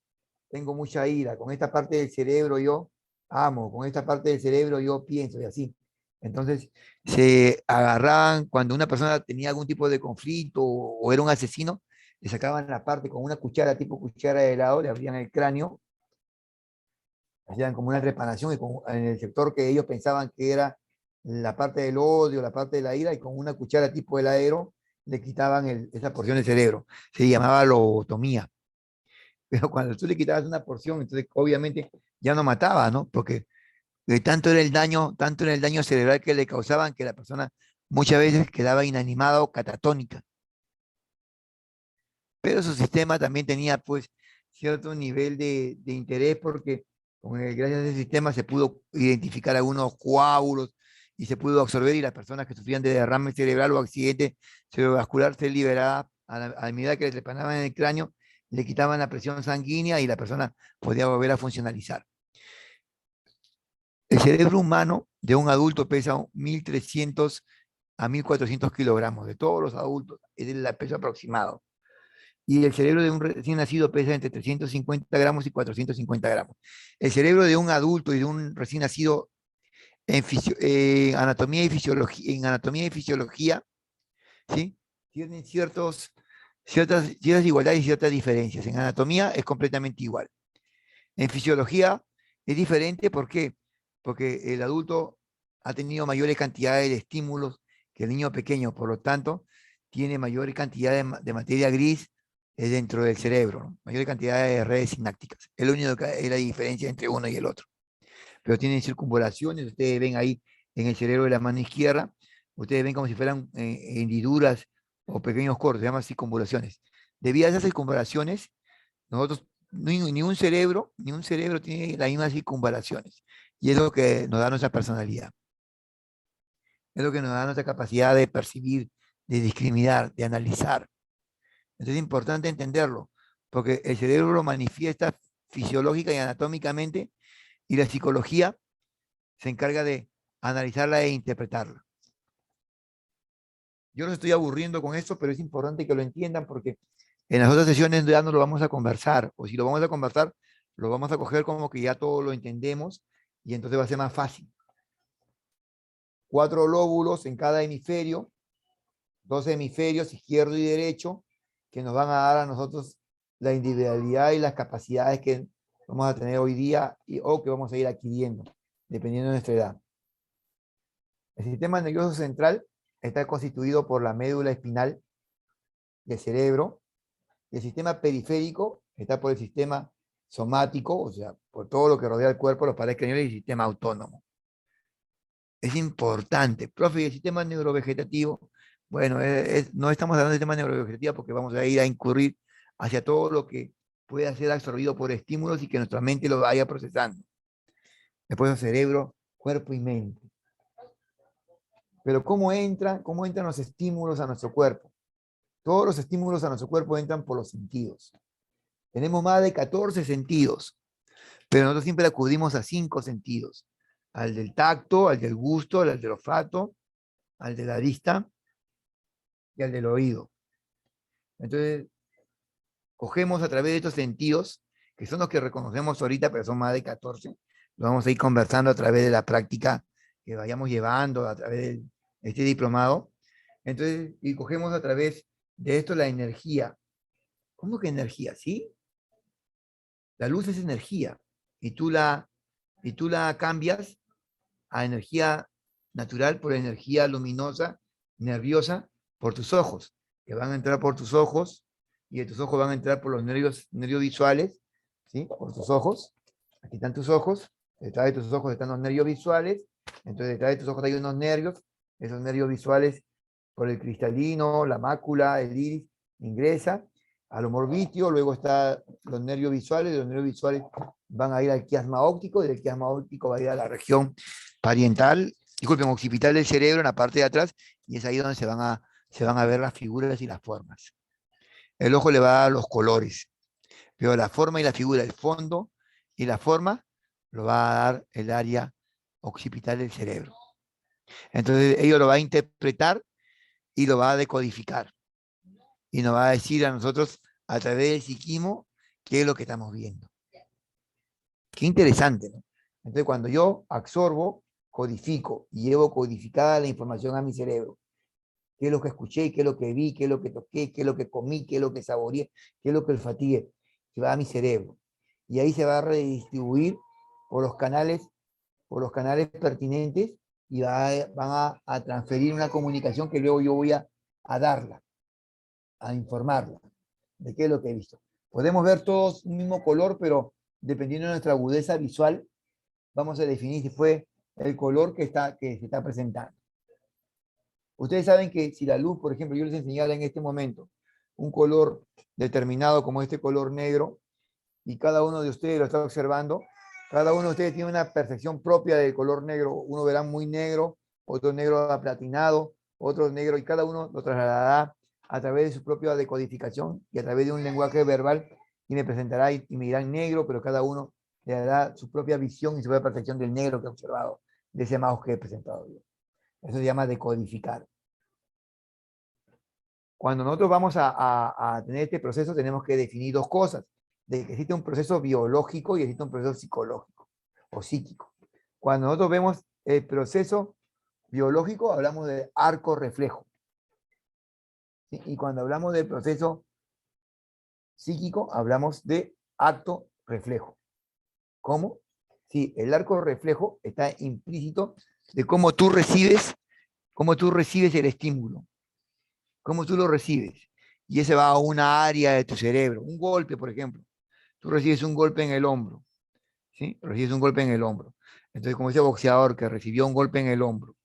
tengo mucha ira, con esta parte del cerebro yo amo, con esta parte del cerebro yo pienso y así. Entonces, se agarraban cuando una persona tenía algún tipo de conflicto o era un asesino, le sacaban la parte con una cuchara, tipo cuchara de helado, le abrían el cráneo, hacían como una reparación y en el sector que ellos pensaban que era la parte del odio, la parte de la ira, y con una cuchara tipo heladero le quitaban esa porción del cerebro. Se llamaba lobotomía. Pero cuando tú le quitabas una porción, entonces obviamente ya no mataba, ¿no? Porque tanto era el daño cerebral que le causaban que la persona muchas veces quedaba inanimada o catatónica. Pero su sistema también tenía pues cierto nivel de interés porque gracias a ese sistema se pudo identificar algunos coágulos y se pudo absorber y las personas que sufrían de derrame cerebral o accidente cerebrovascular se liberaban a la medida que le trepanaban en el cráneo, le quitaban la presión sanguínea y la persona podía volver a funcionalizar. El cerebro humano de un adulto pesa 1.300 a 1.400 kilogramos, de todos los adultos, es el peso aproximado. Y el cerebro de un recién nacido pesa entre 350 gramos y 450 gramos. El cerebro de un adulto y de un recién nacido en anatomía y fisiología, ¿sí? Tienen ciertas igualdades y ciertas diferencias. En anatomía es completamente igual. En fisiología es diferente, ¿por qué? Porque el adulto ha tenido mayores cantidades de estímulos que el niño pequeño, por lo tanto, tiene mayor cantidad de materia gris dentro del cerebro, ¿no? Mayor cantidad de redes sinápticas. Es lo único que es la diferencia entre uno y el otro. Pero tienen circunvalaciones, ustedes ven ahí en el cerebro de la mano izquierda, ustedes ven como si fueran hendiduras o pequeños cortes, se llaman circunvalaciones. Debido a esas circunvalaciones, nosotros, ni un cerebro tiene las mismas circunvalaciones. Y es lo que nos da nuestra personalidad. Es lo que nos da nuestra capacidad de percibir, de discriminar, de analizar. Entonces es importante entenderlo, porque el cerebro lo manifiesta fisiológica y anatómicamente, y la psicología se encarga de analizarla e interpretarla. Yo los estoy aburriendo con esto, pero es importante que lo entiendan porque en las otras sesiones ya no lo vamos a conversar, o si lo vamos a conversar, lo vamos a coger como que ya todo lo entendemos y entonces va a ser más fácil. 4 lóbulos en cada hemisferio, 2 hemisferios, izquierdo y derecho, que nos van a dar a nosotros la individualidad y las capacidades que vamos a tener hoy día o que vamos a ir adquiriendo, dependiendo de nuestra edad. El sistema nervioso central está constituido por la médula espinal del cerebro, y el sistema periférico está por el sistema somático, o sea, por todo lo que rodea el cuerpo, los paredes craneales y el sistema autónomo. Es importante. Profe, ¿y el sistema neurovegetativo? Bueno, no estamos hablando del sistema neurovegetativo porque vamos a ir a incurrir hacia todo lo que pueda ser absorbido por estímulos y que nuestra mente lo vaya procesando. Después cerebro, cuerpo y mente. Pero ¿cómo entran los estímulos a nuestro cuerpo? Todos los estímulos a nuestro cuerpo entran por los sentidos. Tenemos más de 14 sentidos, pero nosotros siempre acudimos a 5 sentidos. Al del tacto, al del gusto, al del olfato, al de la vista y al del oído. Entonces, cogemos a través de estos sentidos, que son los que reconocemos ahorita, pero son más de 14, lo vamos a ir conversando a través de la práctica que vayamos llevando, a través de este diplomado. Entonces, y cogemos a través de esto la energía. ¿Cómo que energía? ¿Sí? La luz es energía y tú la cambias a energía natural por energía luminosa, nerviosa, por tus ojos, que van a entrar por tus ojos y de tus ojos van a entrar por los nervios visuales, ¿sí? Por tus ojos. Aquí están tus ojos, detrás de tus ojos están los nervios visuales, entonces detrás de tus ojos hay unos nervios, esos nervios visuales por el cristalino, la mácula, el iris, ingresa al humor vitrio, luego están los nervios visuales, los nervios visuales van a ir al quiasma óptico, y del quiasma óptico va a ir a la región parietal, disculpen, occipital del cerebro en la parte de atrás, y es ahí donde se van a ver las figuras y las formas. El ojo le va a dar los colores, pero la forma y la figura, el fondo y la forma, lo va a dar el área occipital del cerebro. Entonces, ello lo va a interpretar y lo va a decodificar. Y nos va a decir a nosotros, a través del psiquismo, qué es lo que estamos viendo. Qué interesante, ¿no? Entonces, cuando yo absorbo, codifico y llevo codificada la información a mi cerebro, qué es lo que escuché, qué es lo que vi, qué es lo que toqué, qué es lo que comí, qué es lo que saboreé, qué es lo que olfateé, que va a mi cerebro. Y ahí se va a redistribuir por los canales pertinentes y van a transferir una comunicación que luego yo voy a darla, a informarla de qué es lo que he visto. Podemos ver todos un mismo color, pero dependiendo de nuestra agudeza visual, vamos a definir si fue el color que se está presentando. Ustedes saben que si la luz, por ejemplo, yo les enseñara en este momento un color determinado como este color negro, y cada uno de ustedes lo está observando, cada uno de ustedes tiene una percepción propia del color negro. Uno verá muy negro, otro negro aplatinado, otro negro, y cada uno lo trasladará a través de su propia decodificación y a través de un lenguaje verbal, y me presentará y me dirán negro, pero cada uno le dará su propia visión y su propia percepción del negro que he observado, de ese mouse que he presentado yo. Eso se llama decodificar. Cuando nosotros vamos a tener este proceso, tenemos que definir dos cosas: de que existe un proceso biológico y existe un proceso psicológico o psíquico. Cuando nosotros vemos el proceso biológico, hablamos de arco reflejo, ¿sí? Y cuando hablamos del proceso psíquico, hablamos de acto reflejo. ¿Cómo? Sí, el arco reflejo está implícito de cómo tú recibes el estímulo, cómo tú lo recibes. Y ese va a una área de tu cerebro. Un golpe, por ejemplo. Tú recibes un golpe en el hombro, ¿sí? Recibes un golpe en el hombro. Entonces, como ese boxeador que recibió un golpe en el hombro.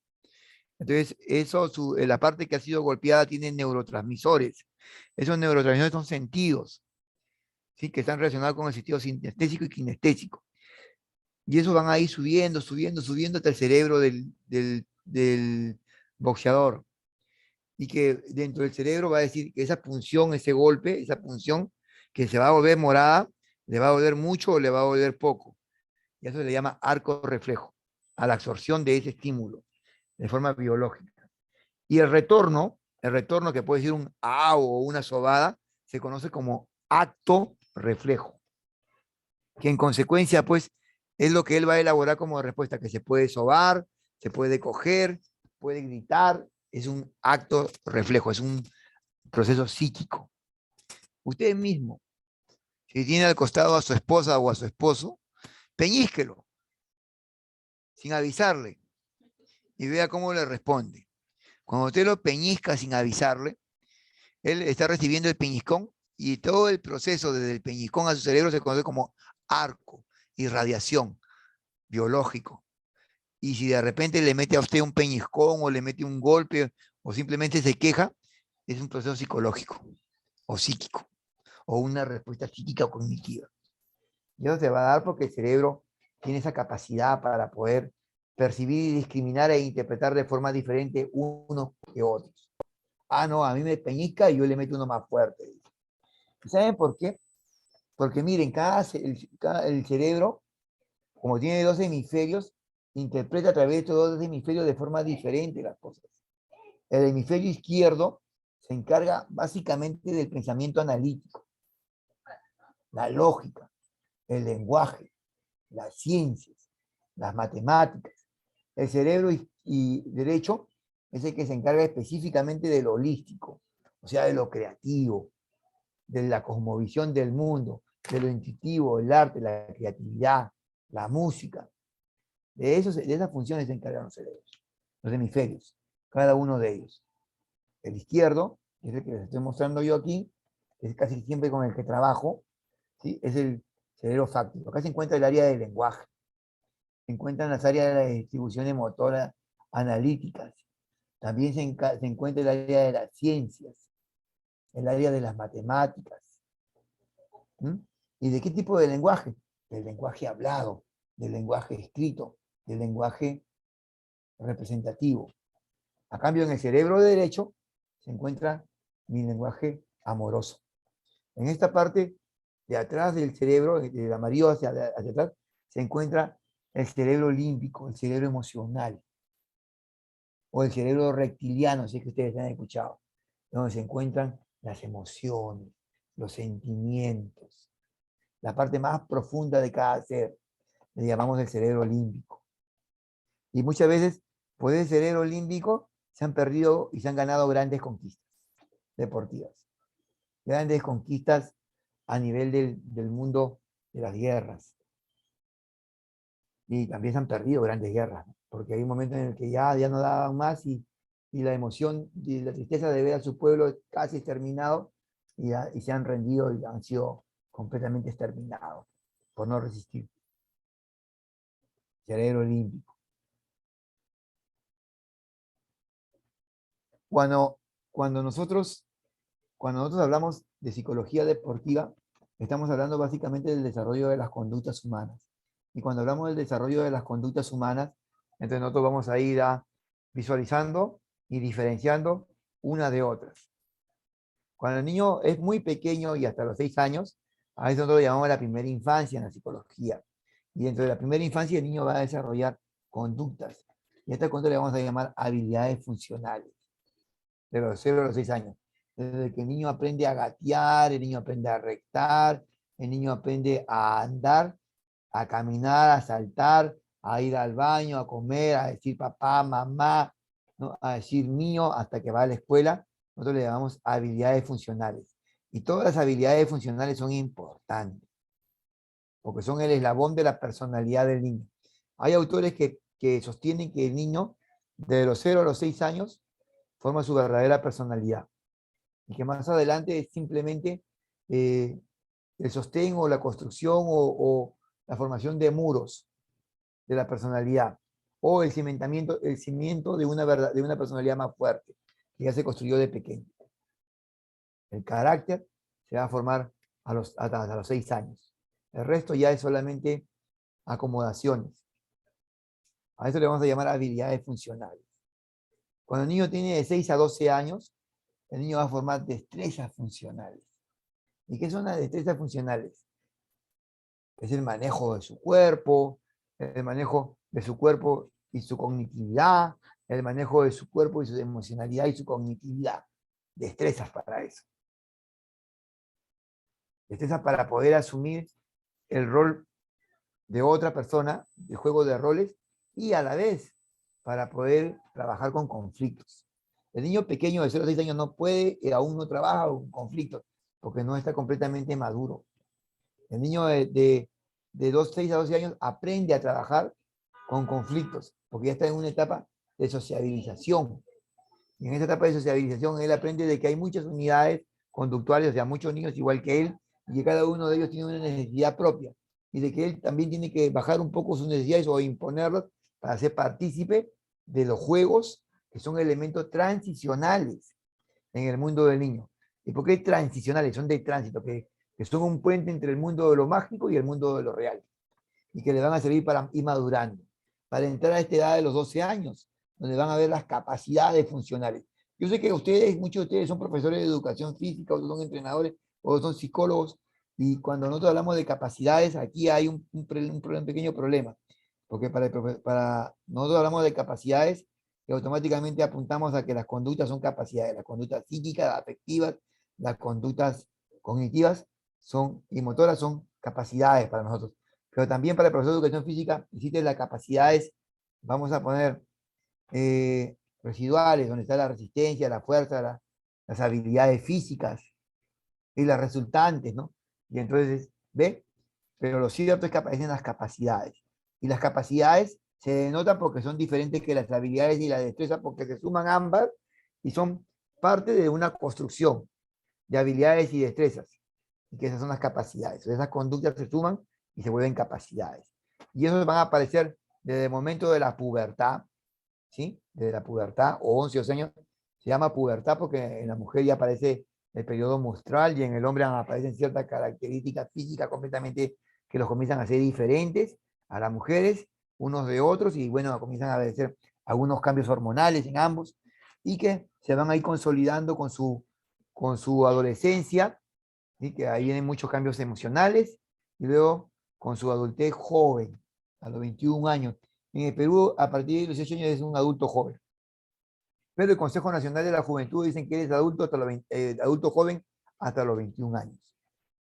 Entonces, la parte que ha sido golpeada tiene neurotransmisores. Esos neurotransmisores son sentidos, ¿sí? Que están relacionados con el sentido sinestésico y kinestésico. Y esos van a ir subiendo, subiendo, subiendo hasta el cerebro del boxeador. Y que dentro del cerebro va a decir que esa punción, ese golpe, esa punción que se va a volver morada, le va a doler mucho o le va a doler poco. Y eso se le llama arco reflejo, a la absorción de ese estímulo, de forma biológica. Y el retorno que puede ser un o una sobada, se conoce como acto reflejo, que en consecuencia, pues, es lo que él va a elaborar como respuesta, que se puede sobar, se puede coger, puede gritar, es un acto reflejo, es un proceso psíquico. Usted mismo, si tiene al costado a su esposa o a su esposo, peñísquelo, sin avisarle, y vea cómo le responde. Cuando usted lo peñizca sin avisarle, él está recibiendo el peñiscón, y todo el proceso desde el peñiscón a su cerebro se conoce como arco, irradiación biológico. Y si de repente le mete a usted un peñiscón o le mete un golpe o simplemente se queja, es un proceso psicológico o psíquico o una respuesta psíquica o cognitiva. Y eso se va a dar porque el cerebro tiene esa capacidad para poder percibir, discriminar e interpretar de forma diferente unos que otros. Ah, no, a mí me peñica y yo le meto uno más fuerte. ¿Y saben por qué? Porque miren, el cerebro, como tiene dos hemisferios, interpreta a través de estos dos hemisferios de forma diferente las cosas. El hemisferio izquierdo se encarga básicamente del pensamiento analítico, la lógica, el lenguaje, las ciencias, las matemáticas. El cerebro derecho es el que se encarga específicamente de lo holístico, o sea, de lo creativo, de la cosmovisión del mundo, de lo intuitivo, el arte, la creatividad, la música. De esas funciones se encargan los cerebros, los hemisferios, cada uno de ellos. El izquierdo, que es el que les estoy mostrando yo aquí, que es casi siempre con el que trabajo, ¿sí? Es el cerebro fáctico. Acá se encuentra el área del lenguaje, se encuentran las áreas de las distribuciones motoras analíticas, también se encuentra el área de las ciencias, el área de las matemáticas. ¿Mm? ¿Y de qué tipo de lenguaje? Del lenguaje hablado, del lenguaje escrito, del lenguaje representativo. A cambio, en el cerebro derecho se encuentra mi lenguaje amoroso. En esta parte de atrás del cerebro, del amarillo hacia atrás, se encuentra el cerebro límbico, el cerebro emocional, o el cerebro reptiliano, si es que ustedes han escuchado, donde se encuentran las emociones, los sentimientos, la parte más profunda de cada ser, le llamamos el cerebro límbico. Y muchas veces, por ese cerebro límbico, se han perdido y se han ganado grandes conquistas deportivas, grandes conquistas a nivel del mundo de las guerras. Y también se han perdido grandes guerras, ¿no? porque hay un momento en el que ya no daban más y la emoción y la tristeza de ver a su pueblo casi exterminado y se han rendido y han sido completamente exterminados por no resistir. Cerebro olímpico. Cuando, cuando nosotros, cuando nosotros hablamos de psicología deportiva, estamos hablando básicamente del desarrollo de las conductas humanas. Y cuando hablamos del desarrollo de las conductas humanas, entonces nosotros vamos a ir a visualizando y diferenciando una de otras. Cuando el niño es muy pequeño y hasta los 6 años, a eso nosotros lo llamamos la primera infancia en la psicología. Y dentro de la primera infancia el niño va a desarrollar conductas. Y a esta conducta le vamos a llamar habilidades funcionales, de los 0 a los 6 años. Desde que el niño aprende a gatear, el niño aprende a rectar, el niño aprende a andar, a caminar, a saltar, a ir al baño, a comer, a decir papá, mamá, ¿no? A decir mío, hasta que va a la escuela. Nosotros le llamamos habilidades funcionales. Y todas las habilidades funcionales son importantes, porque son el eslabón de la personalidad del niño. Hay autores que sostienen que el niño, de los 0 a los 6 años, forma su verdadera personalidad. Y que más adelante es simplemente eh, el sostén o la construcción o la formación de muros de la personalidad o el cimiento de una personalidad más fuerte que ya se construyó de pequeño. El carácter se va a formar hasta los 6 años. El resto ya es solamente acomodaciones. A eso le vamos a llamar habilidades funcionales. Cuando el niño tiene de 6 a 12 años, el niño va a formar destrezas funcionales. ¿Y qué son las destrezas funcionales? Es el manejo de su cuerpo, el manejo de su cuerpo y su cognitividad, el manejo de su cuerpo y su emocionalidad y su cognitividad. Destrezas para eso. Destrezas para poder asumir el rol de otra persona, de juego de roles, y a la vez para poder trabajar con conflictos. El niño pequeño de 0 a 6 años no puede, aún no trabaja con conflictos, porque no está completamente maduro. El niño de 6 a 12 años aprende a trabajar con conflictos, porque ya está en una etapa de sociabilización. Y en esa etapa de sociabilización él aprende de que hay muchas unidades conductuales, o sea, muchos niños igual que él, y que cada uno de ellos tiene una necesidad propia, y de que él también tiene que bajar un poco sus necesidades o imponerlas para ser partícipe de los juegos, que son elementos transicionales en el mundo del niño. ¿Y por qué transicionales? Son de tránsito, que son un puente entre el mundo de lo mágico y el mundo de lo real, y que le van a servir para ir madurando, para entrar a esta edad de los 12 años, donde van a ver las capacidades funcionales. Yo sé que ustedes, muchos de ustedes son profesores de educación física, o son entrenadores, o son psicólogos, y cuando nosotros hablamos de capacidades, aquí hay un pequeño problema, porque para nosotros hablamos de capacidades y automáticamente apuntamos a que las conductas son capacidades, las conductas psíquicas, afectivas, las conductas cognitivas y motoras son capacidades para nosotros. Pero también para el profesor de educación física existen las capacidades, vamos a poner residuales, donde está la resistencia, la fuerza, las habilidades físicas y las resultantes, ¿no? Y entonces, ¿ve? Pero lo cierto es que aparecen las capacidades. Y las capacidades se denotan porque son diferentes que las habilidades y la destreza, porque se suman ambas y son parte de una construcción de habilidades y destrezas. Y que esas son las capacidades. Esas conductas se suman y se vuelven capacidades. Y esos van a aparecer desde el momento de la pubertad, ¿sí? Desde la pubertad, o 11 o 12 años, se llama pubertad porque en la mujer ya aparece el periodo menstrual y en el hombre aparecen ciertas características físicas completamente que los comienzan a ser diferentes a las mujeres, unos de otros, y bueno, comienzan a aparecer algunos cambios hormonales en ambos, y que se van a ir consolidando con su adolescencia, ¿sí? Que ahí vienen muchos cambios emocionales, y luego con su adultez joven, a los 21 años. En el Perú, a partir de los 18 años es un adulto joven. Pero el Consejo Nacional de la Juventud dicen que eres adulto, adulto joven hasta los 21 años.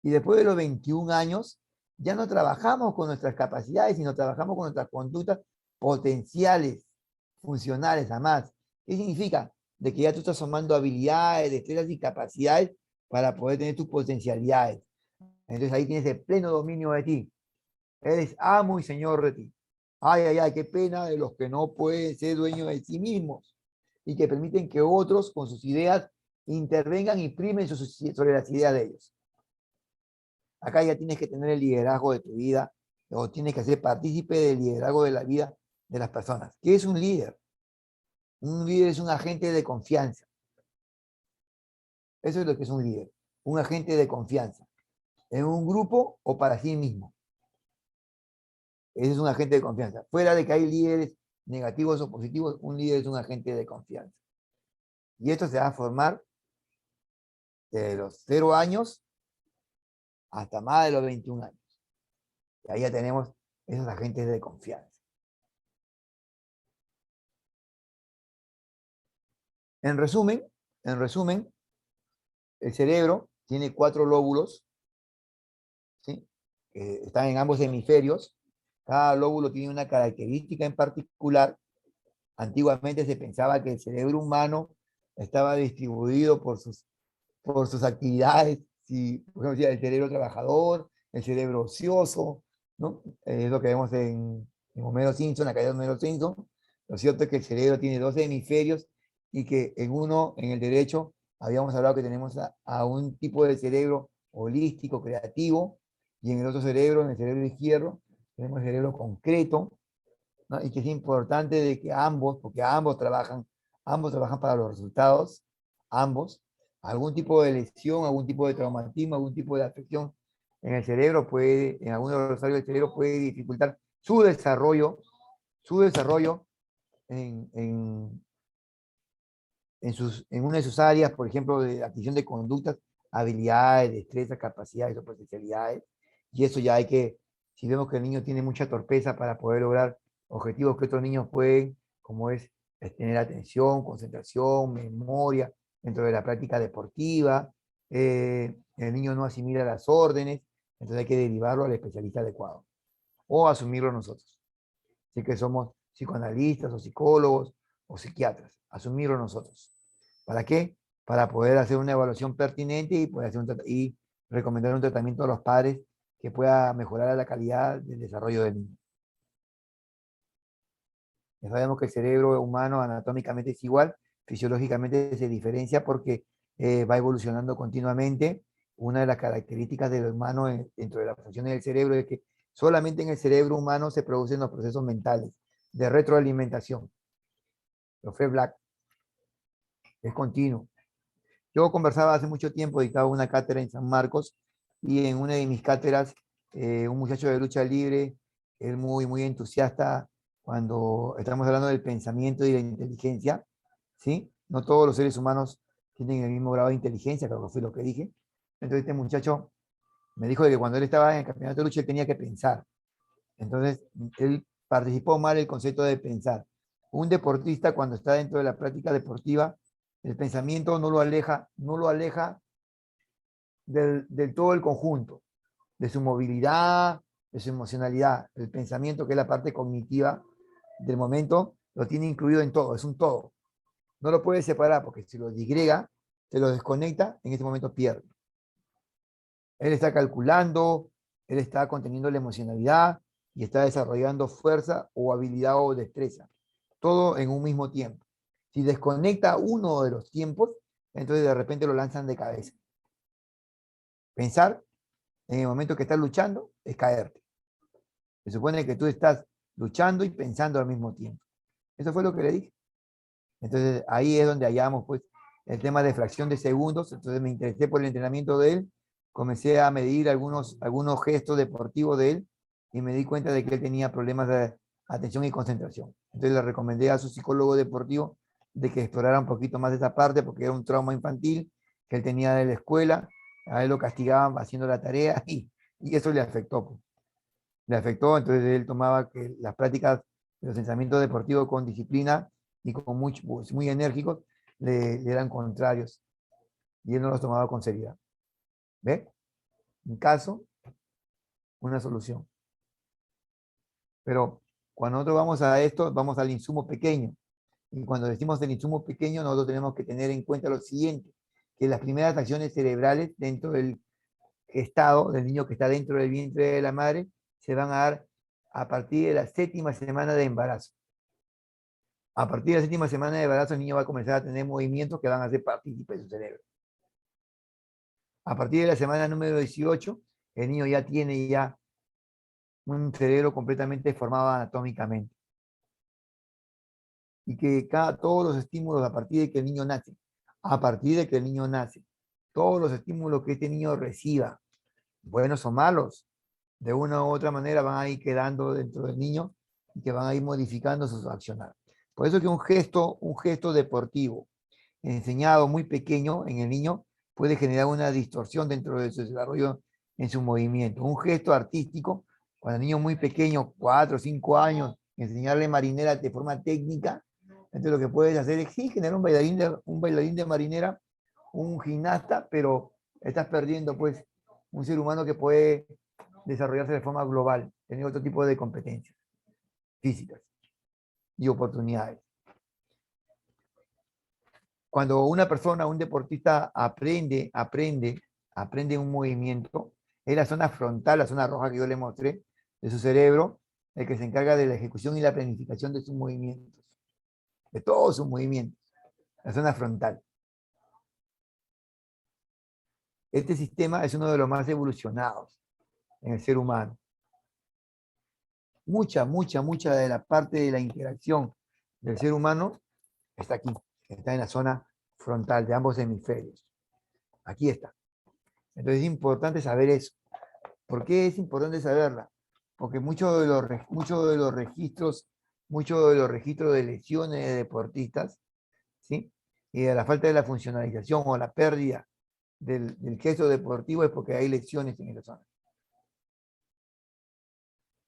Y después de los 21 años, ya no trabajamos con nuestras capacidades, sino trabajamos con nuestras conductas potenciales, funcionales, además. ¿Qué significa? De que ya tú estás formando habilidades, destrezas y capacidades para poder tener tus potencialidades. Entonces ahí tienes el pleno dominio de ti. Eres amo y señor de ti. Ay, ay, ay, qué pena de los que no pueden ser dueños de sí mismos y que permiten que otros con sus ideas intervengan y primen sobre las ideas de ellos. Acá ya tienes que tener el liderazgo de tu vida o tienes que ser partícipe del liderazgo de la vida de las personas. ¿Qué es un líder? Un líder es un agente de confianza. Eso es lo que es un líder. Un agente de confianza. En un grupo o para sí mismo. Ese es un agente de confianza. Fuera de que hay líderes negativos o positivos, un líder es un agente de confianza. Y esto se va a formar de los 0 años hasta más de los 21 años. Y ahí ya tenemos esos agentes de confianza. En resumen, en resumen, el cerebro tiene 4 lóbulos, ¿sí? Están en ambos hemisferios. Cada lóbulo tiene una característica en particular. Antiguamente se pensaba que el cerebro humano estaba distribuido por sus actividades, si, por ejemplo, el cerebro trabajador, el cerebro ocioso, ¿no? Es lo que vemos en Homero Simpson, la caída de Homero Simpson. Lo cierto es que el cerebro tiene 12 hemisferios y que en uno, en el derecho, habíamos hablado que tenemos a un tipo de cerebro holístico, creativo, y en el otro cerebro, en el cerebro izquierdo, tenemos el cerebro concreto, ¿no? Y que es importante de que ambos, porque ambos trabajan para los resultados, ambos, algún tipo de lesión, algún tipo de traumatismo, algún tipo de afección en el cerebro puede, en algunos de los áreas del cerebro puede dificultar su desarrollo en una de sus áreas, por ejemplo, de adquisición de conductas, habilidades, destrezas, capacidades o potencialidades. Y eso ya hay que, si vemos que el niño tiene mucha torpeza para poder lograr objetivos que otros niños pueden, como es tener atención, concentración, memoria, dentro de la práctica deportiva, el niño no asimila las órdenes, entonces hay que derivarlo al especialista adecuado o asumirlo nosotros. Así que somos psicoanalistas o psicólogos o psiquiatras, asumirlo nosotros. ¿Para qué? Para poder hacer una evaluación pertinente y, poder hacer y recomendar un tratamiento a los padres que pueda mejorar la calidad del desarrollo del niño. Ya sabemos que el cerebro humano anatómicamente es igual, fisiológicamente se diferencia porque va evolucionando continuamente. Una de las características del humano dentro de las funciones del cerebro es que solamente en el cerebro humano se producen los procesos mentales de retroalimentación. Lo fue Black, es continuo. Yo conversaba hace mucho tiempo, dictaba una cátedra en San Marcos y en una de mis cátedras, un muchacho de lucha libre, él muy, muy entusiasta cuando estamos hablando del pensamiento y de la inteligencia, ¿sí? No todos los seres humanos tienen el mismo grado de inteligencia, creo que fue lo que dije. Entonces este muchacho me dijo de que cuando él estaba en el campeonato de lucha él tenía que pensar. Entonces él participó mal el concepto de pensar. Un deportista cuando está dentro de la práctica deportiva, el pensamiento no lo aleja del todo el conjunto, de su movilidad, de su emocionalidad. El pensamiento, que es la parte cognitiva del momento, lo tiene incluido en todo, es un todo. No lo puede separar porque si lo digrega, se lo desconecta, en ese momento pierde. Él está calculando, él está conteniendo la emocionalidad y está desarrollando fuerza o habilidad o destreza. Todo en un mismo tiempo. Si desconecta uno de los tiempos, entonces de repente lo lanzan de cabeza. Pensar en el momento que estás luchando es caerte. Se supone que tú estás luchando y pensando al mismo tiempo. Eso fue lo que le dije. Entonces ahí es donde hallamos pues el tema de fracción de segundos. Entonces me interesé por el entrenamiento de él, comencé a medir algunos gestos deportivos de él y me di cuenta de que él tenía problemas de atención y concentración. Entonces le recomendé a su psicólogo deportivo de que explorara un poquito más esa parte porque era un trauma infantil que él tenía de la escuela. A él lo castigaban haciendo la tarea y eso le afectó. Pues. Le afectó, entonces él tomaba que las prácticas de los entrenamientos deportivos con disciplina y con muy enérgicos le eran contrarios y él no los tomaba con seriedad. ¿Ve? Un caso, una solución. Pero cuando nosotros vamos a esto, vamos al insumo pequeño. Y cuando decimos el insumo pequeño, nosotros tenemos que tener en cuenta lo siguiente, que las primeras acciones cerebrales dentro del estado del niño que está dentro del vientre de la madre se van a dar a partir de la 7ª semana de embarazo. A partir de la 7ª semana de embarazo, el niño va a comenzar a tener movimientos que van a ser partícipes de su cerebro. A partir de la semana número 18, el niño ya tiene ya un cerebro completamente formado anatómicamente. Y que todos los estímulos a partir de que el niño nace, todos los estímulos que este niño reciba, buenos o malos, de una u otra manera van a ir quedando dentro del niño y que van a ir modificando sus accionar. Por eso que un gesto deportivo enseñado muy pequeño en el niño puede generar una distorsión dentro de su desarrollo en su movimiento. Un gesto artístico, cuando el niño muy pequeño, 4 o 5 años, enseñarle marinera de forma técnica, entonces lo que puedes hacer es sí, generar un bailarín de marinera, un gimnasta, pero estás perdiendo pues un ser humano que puede desarrollarse de forma global, tener otro tipo de competencias físicas y oportunidades. Cuando una persona, un deportista aprende un movimiento, es la zona frontal, la zona roja que yo le mostré, de su cerebro, el que se encarga de la ejecución y la planificación de sus movimientos, de todos sus movimientos, la zona frontal. Este sistema es uno de los más evolucionados en el ser humano. Mucha de la parte de la interacción del ser humano está aquí, está en la zona frontal de ambos hemisferios. Aquí está. Entonces es importante saber eso. ¿Por qué es importante saberla? Porque muchos de los registros de lesiones de deportistas, ¿sí? Y de la falta de la funcionalización o la pérdida del gesto deportivo es porque hay lesiones en esa zona.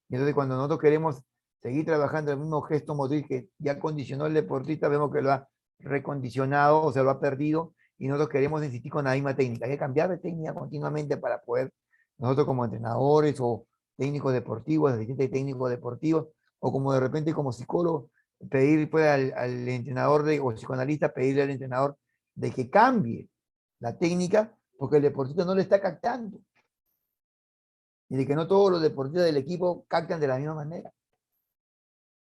Y entonces cuando nosotros queremos seguir trabajando el mismo gesto motriz que ya condicionó el deportista, vemos que lo ha recondicionado o se lo ha perdido y nosotros queremos insistir con la misma técnica. Hay que cambiar de técnica continuamente para poder nosotros como entrenadores o técnicos deportivos, asistentes técnicos deportivos, o como de repente como psicólogo, pedir pues, al entrenador o psicoanalista, pedirle al entrenador de que cambie la técnica porque el deportista no le está captando. Y de que no todos los deportistas del equipo captan de la misma manera.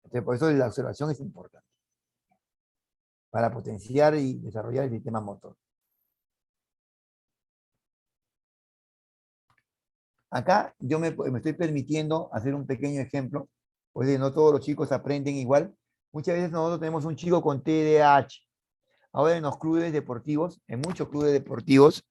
Entonces, por eso la observación es importante para potenciar y desarrollar el sistema motor. Acá yo me estoy permitiendo hacer un pequeño ejemplo, pues no todos los chicos aprenden igual. Muchas veces nosotros tenemos un chico con TDAH. Ahora en los clubes deportivos, en muchos clubes deportivos,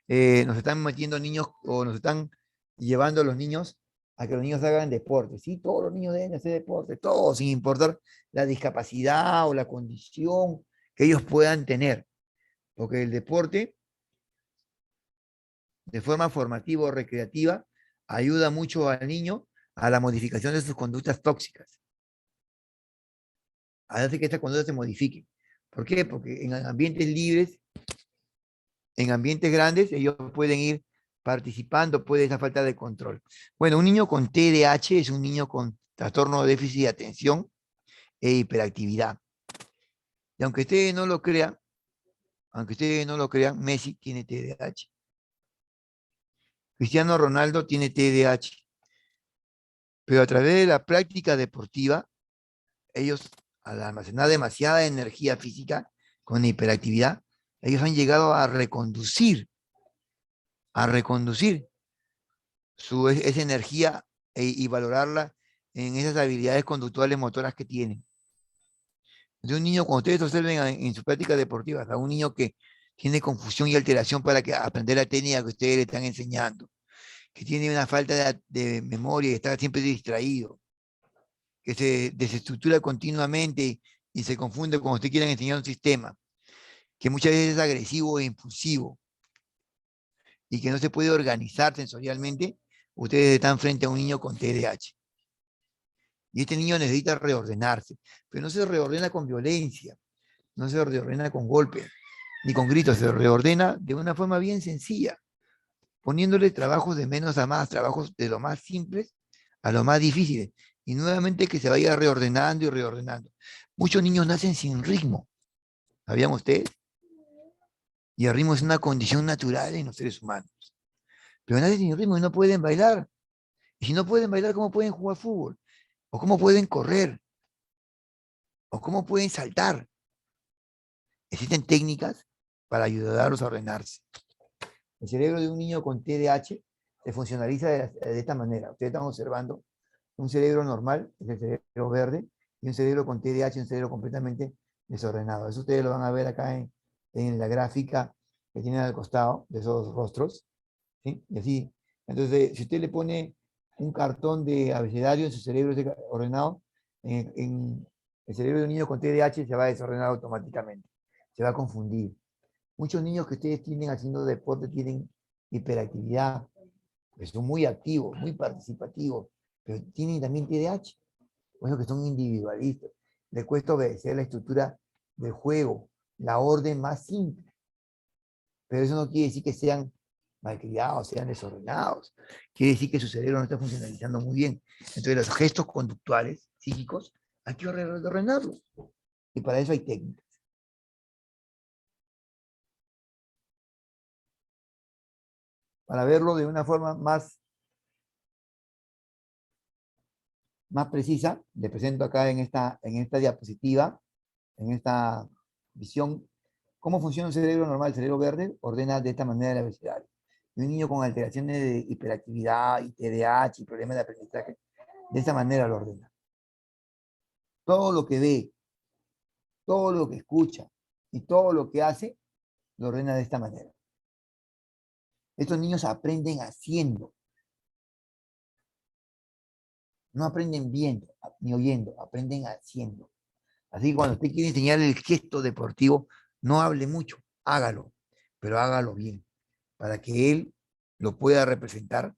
nos están metiendo niños o nos están llevando a los niños a que los niños hagan deporte. Sí, todos los niños deben hacer deporte, todos, sin importar la discapacidad o la condición que ellos puedan tener. Porque el deporte, de forma formativa o recreativa, ayuda mucho al niño a la modificación de sus conductas tóxicas. Hace que estas conductas se modifiquen. ¿Por qué? Porque en ambientes libres, en ambientes grandes, ellos pueden ir participando, puede esa falta de control. Bueno, un niño con TDAH es un niño con trastorno de déficit de atención e hiperactividad. Y aunque ustedes no lo crean, Messi tiene TDAH. Cristiano Ronaldo tiene TDAH. Pero a través de la práctica deportiva, ellos, al almacenar demasiada energía física con hiperactividad, ellos han llegado a reconducir esa energía y valorarla en esas habilidades conductuales motoras que tienen. De un niño, cuando ustedes observen en su práctica deportiva, a un niño que tiene confusión y alteración para aprender la técnica que ustedes le están enseñando, que tiene una falta de memoria y está siempre distraído, que se desestructura continuamente y se confunde cuando ustedes quieren enseñar un sistema, que muchas veces es agresivo e impulsivo y que no se puede organizar sensorialmente, ustedes están frente a un niño con TDAH. Y este niño necesita reordenarse, pero no se reordena con violencia, no se reordena con golpes, ni con gritos, se reordena de una forma bien sencilla, poniéndole trabajos de menos a más, trabajos de lo más simples a lo más difíciles, y nuevamente que se vaya reordenando y reordenando. Muchos niños nacen sin ritmo, ¿sabían ustedes? Y el ritmo es una condición natural en los seres humanos. Pero nacen sin ritmo y no pueden bailar. Y si no pueden bailar, ¿cómo pueden jugar fútbol? o cómo pueden correr, o cómo pueden saltar. Existen técnicas para ayudarlos a ordenarse. El cerebro de un niño con TDAH se funcionaliza de esta manera. Ustedes están observando un cerebro normal, es el cerebro verde, y un cerebro con TDAH, un cerebro completamente desordenado. Eso ustedes lo van a ver acá en la gráfica que tienen al costado de esos rostros, ¿sí? Y así. Entonces, si usted le pone un cartón de abecedario en su cerebro ordenado, en el cerebro de un niño con TDAH se va a desordenar automáticamente, se va a confundir. Muchos niños que ustedes tienen haciendo deporte tienen hiperactividad, que son muy activos, muy participativos, pero tienen también TDAH, por eso que son individualistas. Les cuesta obedecer la estructura del juego, la orden más simple, pero eso no quiere decir que sean malcriados, sean desordenados, quiere decir que su cerebro no está funcionalizando muy bien. Entonces los gestos conductuales, psíquicos, hay que ordenarlos, y para eso hay técnicas. Para verlo de una forma más precisa, le presento acá en esta diapositiva, en esta visión, cómo funciona un cerebro normal. El cerebro verde ordena de esta manera el abecedario. Y un niño con alteraciones de hiperactividad y TDAH y problemas de aprendizaje, de esta manera lo ordena. Todo lo que ve, todo lo que escucha y todo lo que hace, lo ordena de esta manera. Estos niños aprenden haciendo, no aprenden viendo ni oyendo, aprenden haciendo. Así que cuando usted quiere enseñar el gesto deportivo, no hable mucho, hágalo, pero hágalo bien, para que él lo pueda representar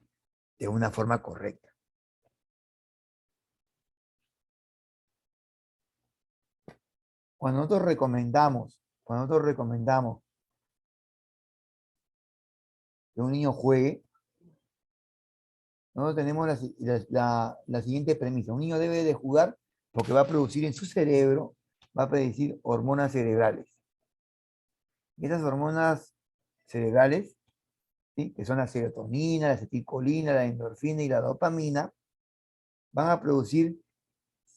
de una forma correcta. Cuando nosotros recomendamos que un niño juegue, nosotros tenemos la siguiente premisa. Un niño debe de jugar porque va a producir en su cerebro, va a producir hormonas cerebrales. Y esas hormonas cerebrales, ¿sí?, que son la serotonina, la acetilcolina, la endorfina y la dopamina, van a producir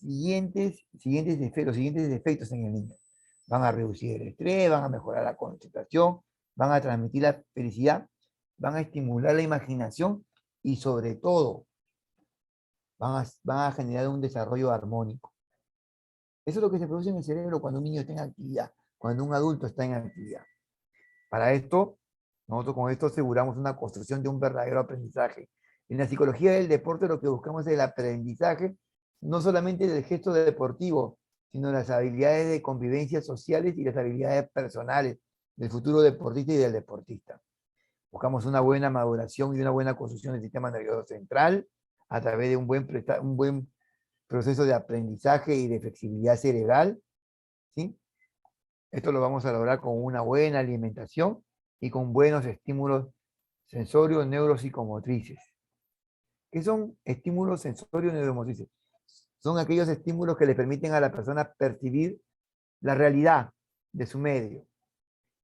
los siguientes efectos en el niño. Van a reducir el estrés, van a mejorar la concentración, van a transmitir la felicidad, van a estimular la imaginación y sobre todo van a generar un desarrollo armónico. Eso es lo que se produce en el cerebro cuando un niño está en actividad, cuando un adulto está en actividad. Para esto, nosotros con esto aseguramos una construcción de un verdadero aprendizaje. En la psicología del deporte lo que buscamos es el aprendizaje, no solamente del gesto deportivo, sino las habilidades de convivencia sociales y las habilidades personales del futuro deportista y del deportista. Buscamos una buena maduración y una buena construcción del sistema nervioso central a través de un buen proceso de aprendizaje y de flexibilidad cerebral, ¿sí? Esto lo vamos a lograr con una buena alimentación y con buenos estímulos sensorios neuropsicomotrices. ¿Qué son estímulos sensorios neuromotrices? Son aquellos estímulos que le permiten a la persona percibir la realidad de su medio.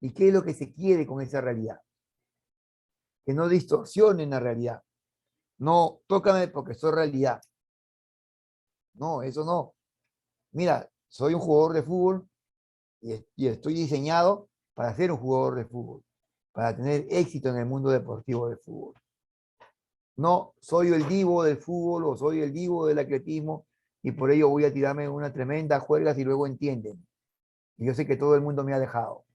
¿Y qué es lo que se quiere con esa realidad? Que no distorsionen la realidad. No, tócame porque soy realidad. No, eso no. Mira, soy un jugador de fútbol y estoy diseñado para ser un jugador de fútbol, para tener éxito en el mundo deportivo del fútbol. No soy el divo del fútbol o soy el divo del atletismo y por ello voy a tirarme una tremenda juerga si luego entienden. Y yo sé que todo el mundo me ha dejado.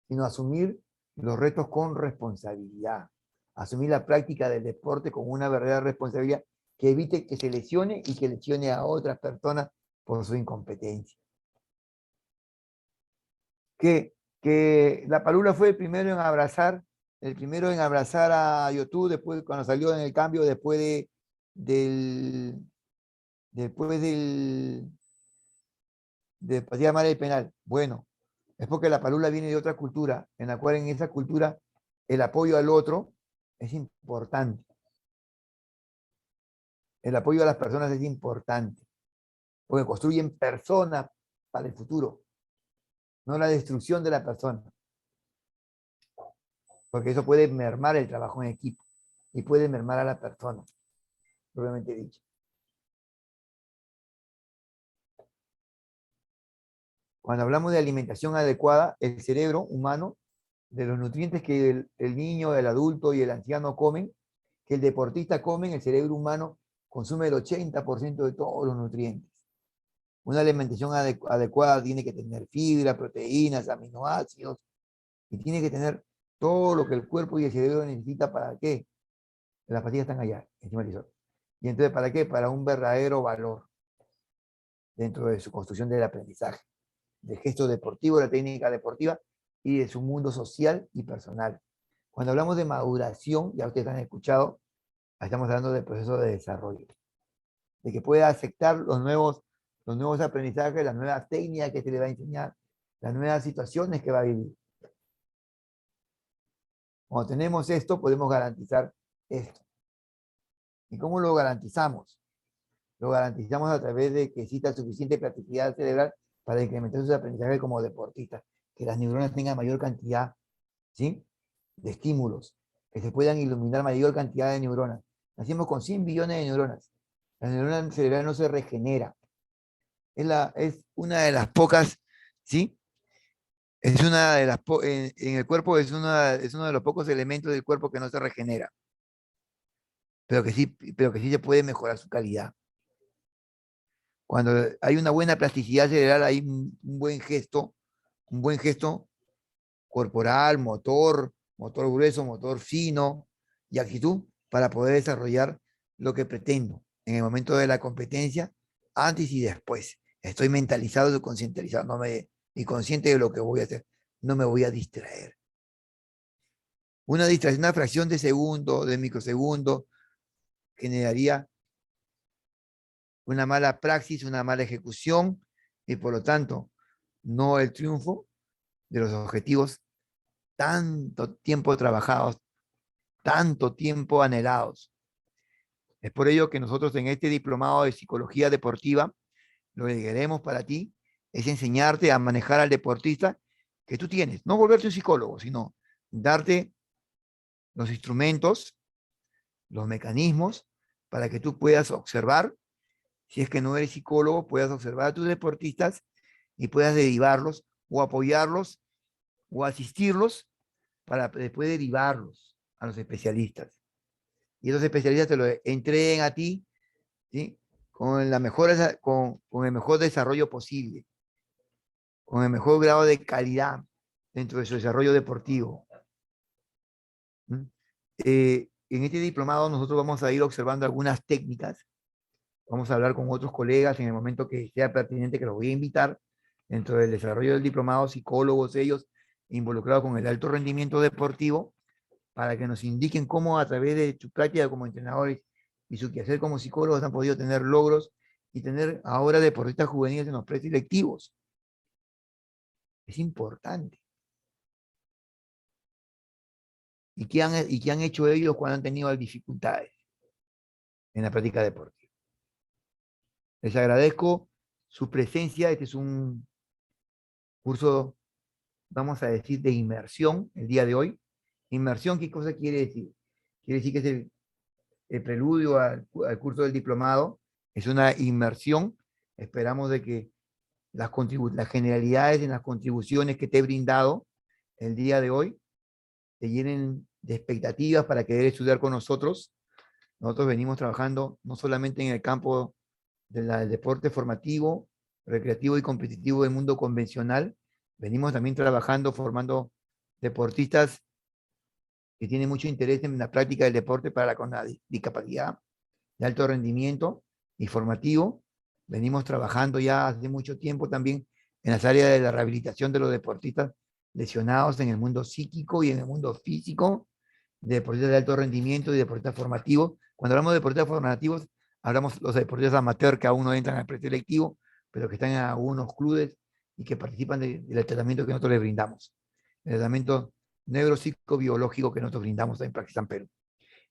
Sino asumir los retos con responsabilidad. Asumir la práctica del deporte con una verdadera responsabilidad que evite que se lesione y que lesione a otras personas por su incompetencia. Que la Padula fue el primero en abrazar a YouTube después, cuando salió en el cambio, del, después de patear mal el penal. Bueno, es porque la Padula viene de otra cultura, en la cual en esa cultura el apoyo al otro es importante. El apoyo a las personas es importante, porque construyen personas para el futuro, no la destrucción de la persona, porque eso puede mermar el trabajo en equipo y puede mermar a la persona, propiamente dicho. Cuando hablamos de alimentación adecuada, el cerebro humano, de los nutrientes que el niño, el adulto y el anciano comen, que el deportista come, el cerebro humano consume el 80% de todos los nutrientes. Una alimentación adecuada tiene que tener fibra, proteínas, aminoácidos, y tiene que tener todo lo que el cuerpo y el cerebro necesita para qué. Las pastillas están allá, encima del visor. Y entonces, ¿para qué? Para un verdadero valor dentro de su construcción del aprendizaje, del gesto deportivo, de la técnica deportiva y de su mundo social y personal. Cuando hablamos de maduración, ya ustedes han escuchado, estamos hablando del proceso de desarrollo, de que pueda aceptar los nuevos aprendizajes, las nuevas técnicas que se le va a enseñar, las nuevas situaciones que va a vivir. Cuando tenemos esto, podemos garantizar esto. ¿Y cómo lo garantizamos? Lo garantizamos a través de que exista suficiente plasticidad cerebral para incrementar sus aprendizajes como deportistas, que las neuronas tengan mayor cantidad, ¿sí?, de estímulos, que se puedan iluminar mayor cantidad de neuronas. Nacimos con 100 billones de neuronas. La neurona cerebral no se regenera. Es una de las pocas, ¿sí? Es una de las en el cuerpo es uno de los pocos elementos del cuerpo que no se regenera, pero que sí se puede mejorar su calidad. Cuando hay una buena plasticidad cerebral, hay un buen gesto corporal, motor grueso, motor fino y actitud para poder desarrollar lo que pretendo en el momento de la competencia, antes y después. Estoy mentalizado y concientizado, y consciente de lo que voy a hacer. No me voy a distraer. Una distracción, una fracción de segundo, de microsegundo, generaría una mala praxis, una mala ejecución y por lo tanto no el triunfo de los objetivos tanto tiempo trabajados, tanto tiempo anhelados. Es por ello que nosotros en este diplomado de psicología deportiva, lo que queremos para ti es enseñarte a manejar al deportista que tú tienes, no volverte un psicólogo, sino darte los instrumentos, los mecanismos para que tú puedas observar, si es que no eres psicólogo, puedas observar a tus deportistas y puedas derivarlos o apoyarlos o asistirlos para después derivarlos a los especialistas. Y esos especialistas te lo entreguen a ti, ¿sí?, con con el mejor desarrollo posible, con el mejor grado de calidad dentro de su desarrollo deportivo. ¿Mm? En este diplomado nosotros vamos a ir observando algunas técnicas, vamos a hablar con otros colegas en el momento que sea pertinente, que los voy a invitar dentro del desarrollo del diplomado, psicólogos ellos involucrados con el alto rendimiento deportivo, para que nos indiquen cómo a través de su práctica como entrenadores y su quehacer como psicólogos han podido tener logros y tener ahora deportistas juveniles en los preselectivos. Es importante. ¿Y qué han hecho ellos cuando han tenido dificultades en la práctica deportiva? Les agradezco su presencia. Este es un curso, vamos a decir, de inmersión el día de hoy. Inmersión, ¿qué cosa quiere decir? Quiere decir que es el preludio al curso del diplomado. Es una inmersión. Esperamos de que las generalidades en las contribuciones que te he brindado el día de hoy te llenen de expectativas para querer estudiar con nosotros. Nosotros venimos trabajando no solamente en el campo del deporte formativo, recreativo y competitivo del mundo convencional, venimos también trabajando, formando deportistas que tienen mucho interés en la práctica del deporte para con la discapacidad de alto rendimiento y formativo. Venimos trabajando ya hace mucho tiempo también en las áreas de la rehabilitación de los deportistas lesionados en el mundo psíquico y en el mundo físico, de deportistas de alto rendimiento y deportistas formativos. Cuando hablamos de deportistas formativos, hablamos de los deportistas amateur que aún no entran al preselectivo, pero que están en algunos clubes y que participan del tratamiento que nosotros les brindamos. El tratamiento neuropsicobiológico que nosotros brindamos en Praxis Perú.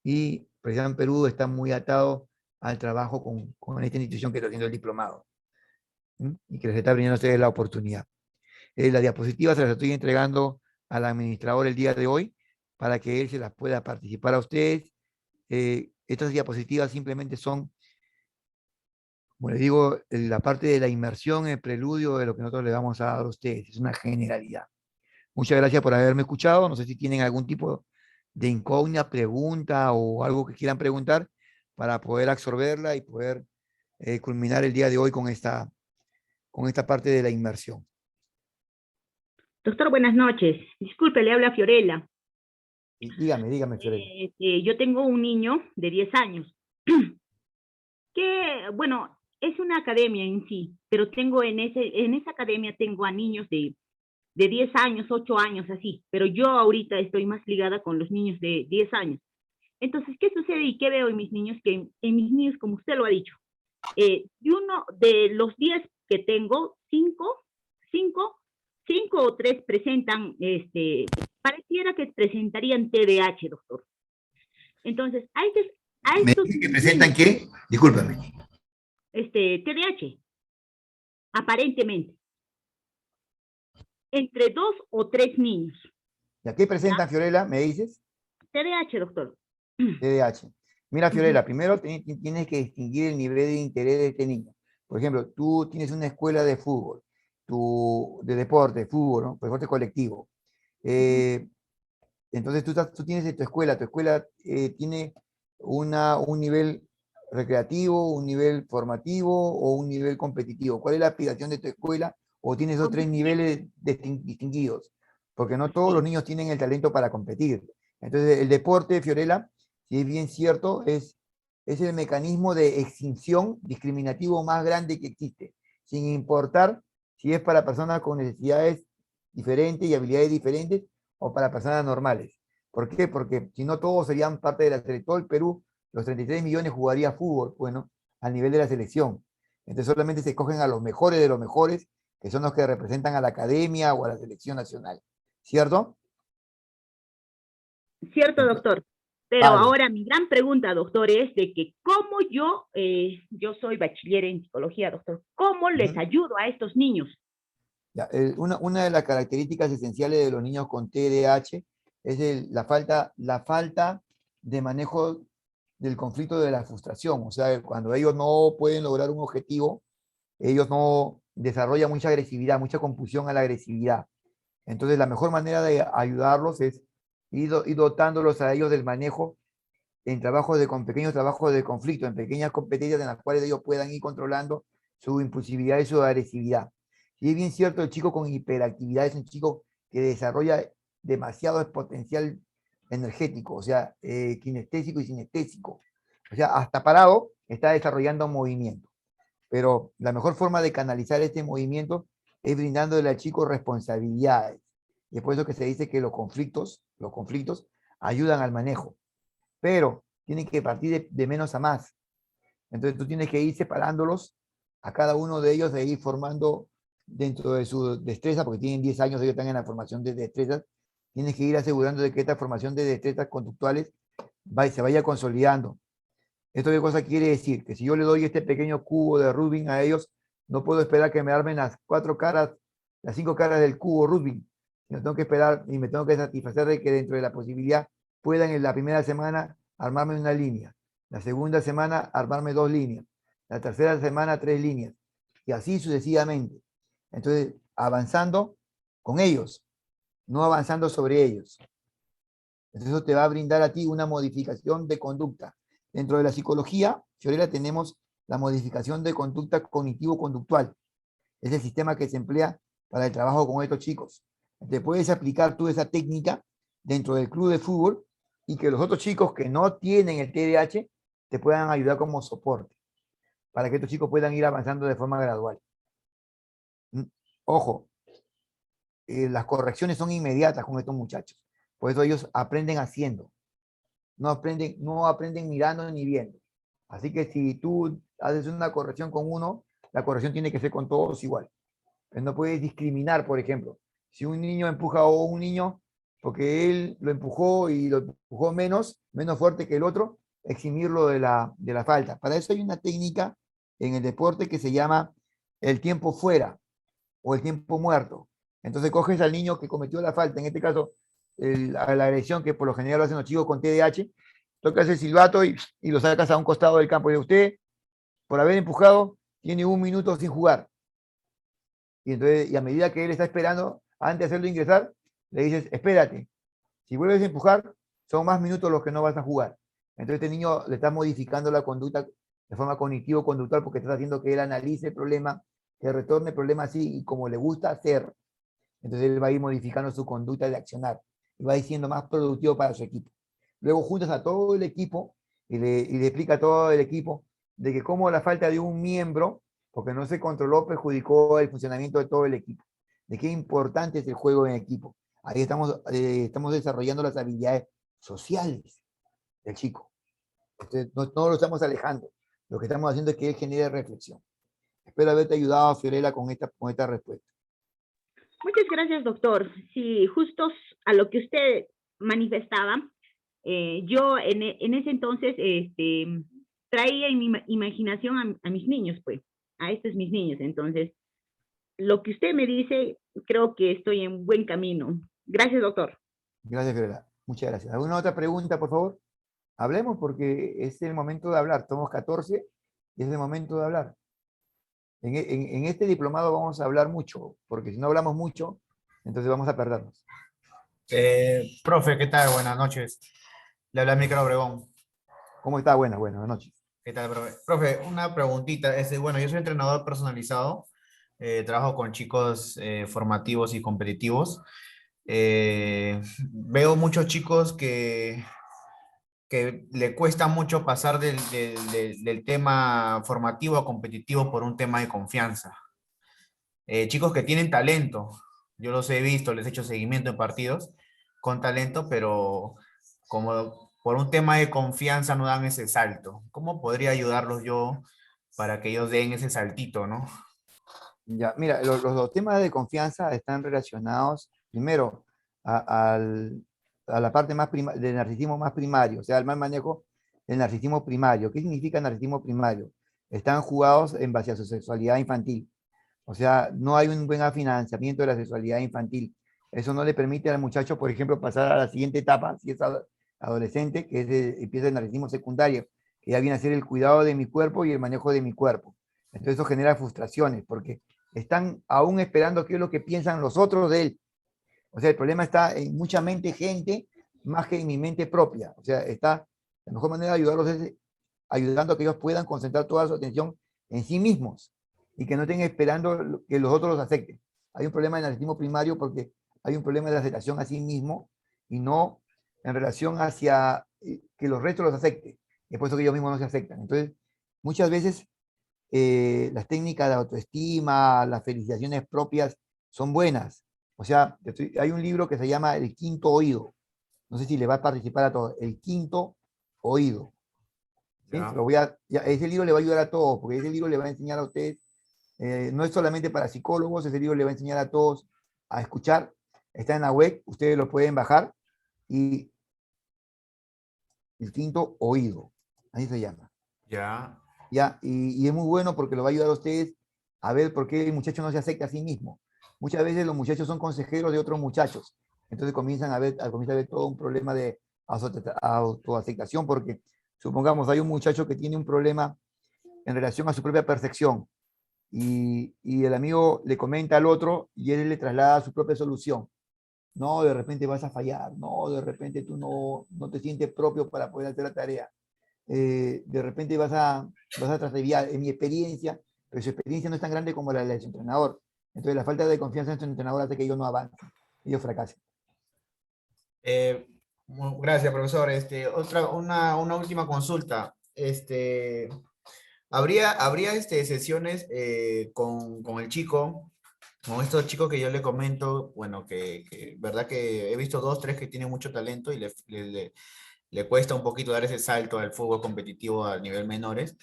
Y Praxis Perú está muy atado al trabajo con esta institución que está haciendo el diplomado, ¿sí?, y que les está brindando a ustedes la oportunidad. Las diapositivas se las estoy entregando al administrador el día de hoy para que él se las pueda participar a ustedes. Estas diapositivas simplemente son Como les digo, la parte de la inmersión, el preludio de lo que nosotros le vamos a dar a ustedes, es una generalidad. Muchas gracias por haberme escuchado. No sé si tienen algún tipo de incógnita, pregunta o algo que quieran preguntar para poder absorberla y poder culminar el día de hoy con esta parte de la inmersión. Doctor, buenas noches. Disculpe, le habla Fiorella. Dígame, Fiorella. Yo tengo un niño de 10 años que, bueno, es una academia en sí, pero tengo en esa academia tengo a niños de 10 años, 8 años, así, pero yo ahorita estoy más ligada con los niños de 10 años. Entonces, ¿qué sucede y qué veo en mis niños? Que en mis niños, como usted lo ha dicho, de los 10 que tengo, 5 o 3 presentan, pareciera que presentarían TDAH, doctor. Entonces, a ¿Me estos dice que presentan niños, qué? Discúlpame. TDAH, aparentemente, entre 2 o 3 niños, ¿Y a qué ¿ya? presentan, Fiorella? ¿Me dices? TDAH, doctor. TDAH. Mira, Ujú. Fiorella, primero tienes que distinguir el nivel de interés de este niño. Por ejemplo, tú tienes una escuela de fútbol, de deporte, fútbol, ¿no? Deporte colectivo. Ujú. Eh, entonces tú tienes tu escuela tiene un nivel recreativo, un nivel formativo o un nivel competitivo. ¿Cuál es la aspiración de tu escuela? ¿O tienes esos tres Competitivo. niveles distinguidos? Porque no todos los Sí, niños tienen el talento para competir. Entonces, el deporte, Fiorella, si es bien cierto, es el mecanismo de extinción discriminativo más grande que existe, sin importar si es para personas con necesidades diferentes y habilidades diferentes o para personas normales. ¿Por qué? Porque si no todos serían parte de la selección, todo el Perú, los 33 millones jugaría fútbol, bueno, al nivel de la selección. Entonces solamente se escogen a los mejores de los mejores, que son los que representan a la academia o a la selección nacional. ¿Cierto? cierto, Entonces, doctor. Pero vale. ahora mi gran pregunta, doctor, es de que cómo yo soy bachiller en psicología, doctor, ¿cómo les Ujú. ayudo a estos niños? Ya, una de las características esenciales de los niños con TDAH es la falta de manejo del conflicto de la frustración. O sea, cuando ellos no pueden lograr un objetivo, ellos no desarrollan mucha agresividad, mucha compulsión a la agresividad. Entonces, la mejor manera de ayudarlos es ir dotándolos a ellos del manejo en con pequeños trabajos de conflicto, en pequeñas competencias en las cuales ellos puedan ir controlando su impulsividad y su agresividad. Y es bien cierto, el chico con hiperactividad es un chico que desarrolla demasiado potencial energético, o sea, kinestésico y sinestésico. O sea, hasta parado está desarrollando movimiento. Pero la mejor forma de canalizar este movimiento es brindándole al chico responsabilidades. Y es por eso que se dice que los conflictos ayudan al manejo, pero tienen que partir de menos a más. Entonces tú tienes que ir separándolos a cada uno de ellos, de ir formando dentro de su destreza, porque tienen 10 años, ellos están en la formación de destrezas, tienes que ir asegurando de que esta formación de destrezas conductuales se vaya consolidando. ¿Esto qué cosa quiere decir? Que si yo le doy este pequeño cubo de Rubin a ellos, no puedo esperar que me armen las 4 caras, las 5 caras del cubo Rubin. Yo tengo que esperar y me tengo que satisfacer de que dentro de la posibilidad puedan en la primera semana armarme una línea, la segunda semana armarme 2 líneas, la tercera semana 3 líneas, y así sucesivamente. Entonces, avanzando con ellos, no avanzando sobre ellos. Entonces eso te va a brindar a ti una modificación de conducta. Dentro de la psicología, Fiorella, tenemos la modificación de conducta cognitivo-conductual. Es el sistema que se emplea para el trabajo con estos chicos. Te puedes aplicar tú esa técnica dentro del club de fútbol y que los otros chicos que no tienen el TDAH te puedan ayudar como soporte para que estos chicos puedan ir avanzando de forma gradual. Ojo, las correcciones son inmediatas con estos muchachos. Por eso ellos aprenden haciendo. No aprenden mirando ni viendo. Así que si tú haces una corrección con uno, la corrección tiene que ser con todos igual. No puedes discriminar, por ejemplo. Si un niño empuja a un niño porque él lo empujó y lo empujó menos fuerte que el otro, eximirlo de la falta. Para eso hay una técnica en el deporte que se llama el tiempo fuera o el tiempo muerto. Entonces coges al niño que cometió la falta, en este caso la agresión que por lo general lo hacen los chicos con TDAH, tocas el silbato y lo sacas a un costado del campo. Y usted, por haber empujado, tiene 1 minuto sin jugar. Y entonces, y a medida que él está esperando, antes de hacerlo ingresar, le dices, espérate, si vuelves a empujar, son más minutos los que no vas a jugar. Entonces este niño le está modificando la conducta de forma cognitivo-conductual porque estás haciendo que él analice el problema, que retorne el problema así y como le gusta hacer. Entonces él va a ir modificando su conducta de accionar y va a ir siendo más productivo para su equipo. Luego juntas a todo el equipo y le explica a todo el equipo de que como la falta de un miembro, porque no se controló, perjudicó el funcionamiento de todo el equipo. De qué importante es el juego en equipo. Ahí estamos desarrollando las habilidades sociales del chico. Entonces, no lo estamos alejando. Lo que estamos haciendo es que él genere reflexión. Espero haberte ayudado, Fiorella, con esta respuesta. Muchas gracias, doctor. Sí, justo a lo que usted manifestaba, yo en ese entonces traía en mi imaginación a mis niños, pues, a estos mis niños. Entonces, lo que usted me dice, creo que estoy en buen camino. Gracias, doctor. Gracias, Fiorella. Muchas gracias. ¿Alguna otra pregunta, por favor? Hablemos porque es el momento de hablar. Somos 14 y es el momento de hablar. En este diplomado vamos a hablar mucho, porque si no hablamos mucho, entonces vamos a perdernos. Profe, ¿qué tal? Buenas noches. Le habla Mikel Obregón. ¿Cómo está? Buenas noches. ¿Qué tal, profe? Profe, una preguntita. Bueno, yo soy entrenador personalizado. Trabajo con chicos formativos y competitivos. Veo muchos chicos que le cuesta mucho pasar del tema formativo a competitivo por un tema de confianza. Chicos que tienen talento, yo los he visto, les he hecho seguimiento en partidos con talento, pero como por un tema de confianza no dan ese salto. ¿Cómo podría ayudarlos yo para que ellos den ese saltito, no? Ya, mira, los temas de confianza están relacionados primero a la parte del narcisismo más primario, o sea, el mal manejo del narcisismo primario. ¿Qué significa narcisismo primario? Están jugados en base a su sexualidad infantil. O sea, no hay un buen financiamiento de la sexualidad infantil. Eso no le permite al muchacho, por ejemplo, pasar a la siguiente etapa, si es adolescente, que empieza el narcisismo secundario, que ya viene a ser el cuidado de mi cuerpo y el manejo de mi cuerpo. Entonces eso genera frustraciones, porque están aún esperando qué es lo que piensan los otros de él. O sea, el problema está en mucha mente gente más que en mi mente propia. O sea, la mejor manera de ayudarlos es ayudando a que ellos puedan concentrar toda su atención en sí mismos y que no estén esperando que los otros los acepten. Hay un problema de narcisismo primario porque hay un problema de aceptación a sí mismo y no en relación hacia que los restos los acepten. Es por eso que ellos mismos no se aceptan. Entonces, muchas veces las técnicas de autoestima, las felicitaciones propias son buenas. O sea, hay un libro que se llama El Quinto Oído. No sé si le va a participar a todos. El Quinto Oído. ¿Sí? Ese libro le va a ayudar a todos, porque ese libro le va a enseñar a ustedes, no es solamente para psicólogos, ese libro le va a enseñar a todos a escuchar. Está en la web, ustedes lo pueden bajar. Y El Quinto Oído, así se llama. Ya. ¿Ya? Y es muy bueno porque lo va a ayudar a ustedes a ver por qué el muchacho no se acepta a sí mismo. Muchas veces los muchachos son consejeros de otros muchachos, entonces comienza a ver todo un problema de autoaceptación, porque supongamos hay un muchacho que tiene un problema en relación a su propia percepción y el amigo le comenta al otro y él le traslada su propia solución. No, de repente vas a fallar, no, de repente tú no te sientes propio para poder hacer la tarea. De repente vas a traseviar, en mi experiencia, pero su experiencia no es tan grande como la de su entrenador. Entonces la falta de confianza en su entrenador hace que ellos no avancen, ellos fracasen. Gracias, profesor. Una última consulta. ¿Habría sesiones con el chico, con estos chicos que yo le comento? Bueno, verdad que he visto dos, tres que tienen mucho talento y le cuesta un poquito dar ese salto al fútbol competitivo a nivel menores,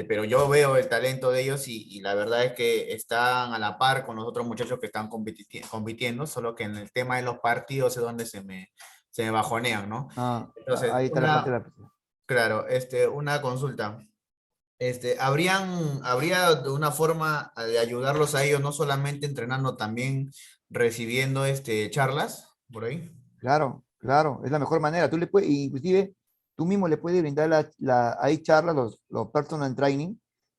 pero yo veo el talento de ellos y la verdad es que están a la par con los otros muchachos que están compitiendo, solo que en el tema de los partidos es donde se me bajonean, ¿no? Entonces, Ahí está la parte de la... claro, una consulta. ¿Habría una forma de ayudarlos a ellos, no solamente entrenando, también recibiendo charlas por ahí? Claro, claro, es la mejor manera. Tú le inclusive, tú mismo le puedes brindar hay charlas, los personal training,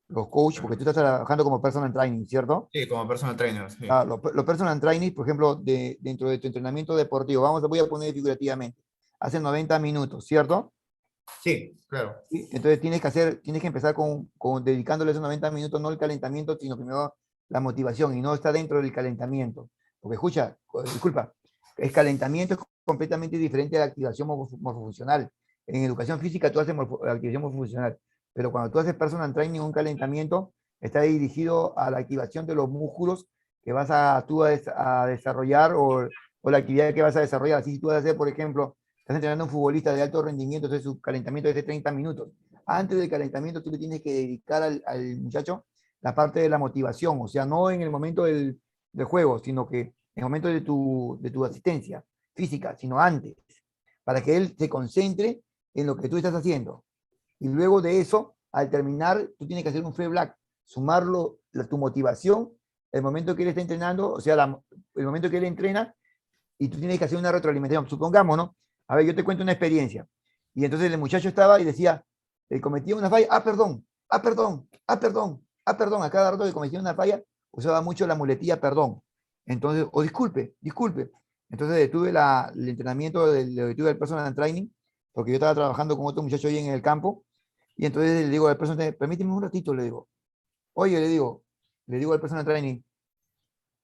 los coaches, porque tú estás trabajando como personal training, ¿cierto? Sí, como personal trainer, sí. Ah, los personal training, por ejemplo, dentro de tu entrenamiento deportivo, voy a poner figurativamente, hacen 90 minutos, ¿cierto? Sí, claro. ¿Sí? Entonces tienes que empezar dedicándole esos 90 minutos, no el calentamiento, sino primero la motivación, y no está dentro del calentamiento. Porque escucha, disculpa, el calentamiento es completamente diferente a la activación morfofuncional. En educación física tú haces activación morfofuncional, pero cuando tú haces personal training, un calentamiento está dirigido a la activación de los músculos que a desarrollar, o la actividad que vas a desarrollar. Así si tú vas a hacer, por ejemplo, estás entrenando a un futbolista de alto rendimiento, entonces su calentamiento es de 30 minutos. Antes del calentamiento tú le tienes que dedicar al muchacho la parte de la motivación, o sea, no en el momento del juego, sino que en el momento de tu asistencia física, sino antes, para que él se concentre en lo que tú estás haciendo. Y luego de eso, al terminar, tú tienes que hacer un free black, sumarlo, tu motivación, el momento que él está entrenando, o sea, el momento que él entrena, y tú tienes que hacer una retroalimentación. Supongamos, ¿no? A ver, yo te cuento una experiencia. Y entonces el muchacho estaba y decía, cometía una falla, perdón, perdón, perdón, perdón. A cada rato que cometía una falla, usaba mucho la muletilla perdón. Entonces, o disculpe, disculpe. Entonces detuve el entrenamiento, detuve el personal training, porque yo estaba trabajando con otro muchacho ahí en el campo, y entonces le digo al personal training, permíteme un ratito, le digo, oye, le digo al personal training,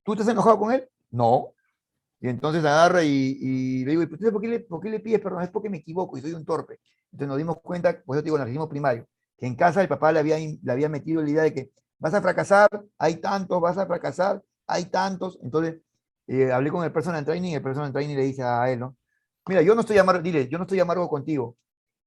¿tú estás enojado con él? No. Y entonces agarra y le digo, ¿y por qué le pides perdón? Es porque me equivoco y soy un torpe. Entonces nos dimos cuenta, pues yo te digo, en el racismo primario, que en casa el papá le había metido la idea de que vas a fracasar, hay tantos, vas a fracasar, hay tantos. Entonces hablé con el personal training y el personal training le dice a él, ¿no? Mira, yo no estoy amargo, dile, yo no estoy amargo contigo.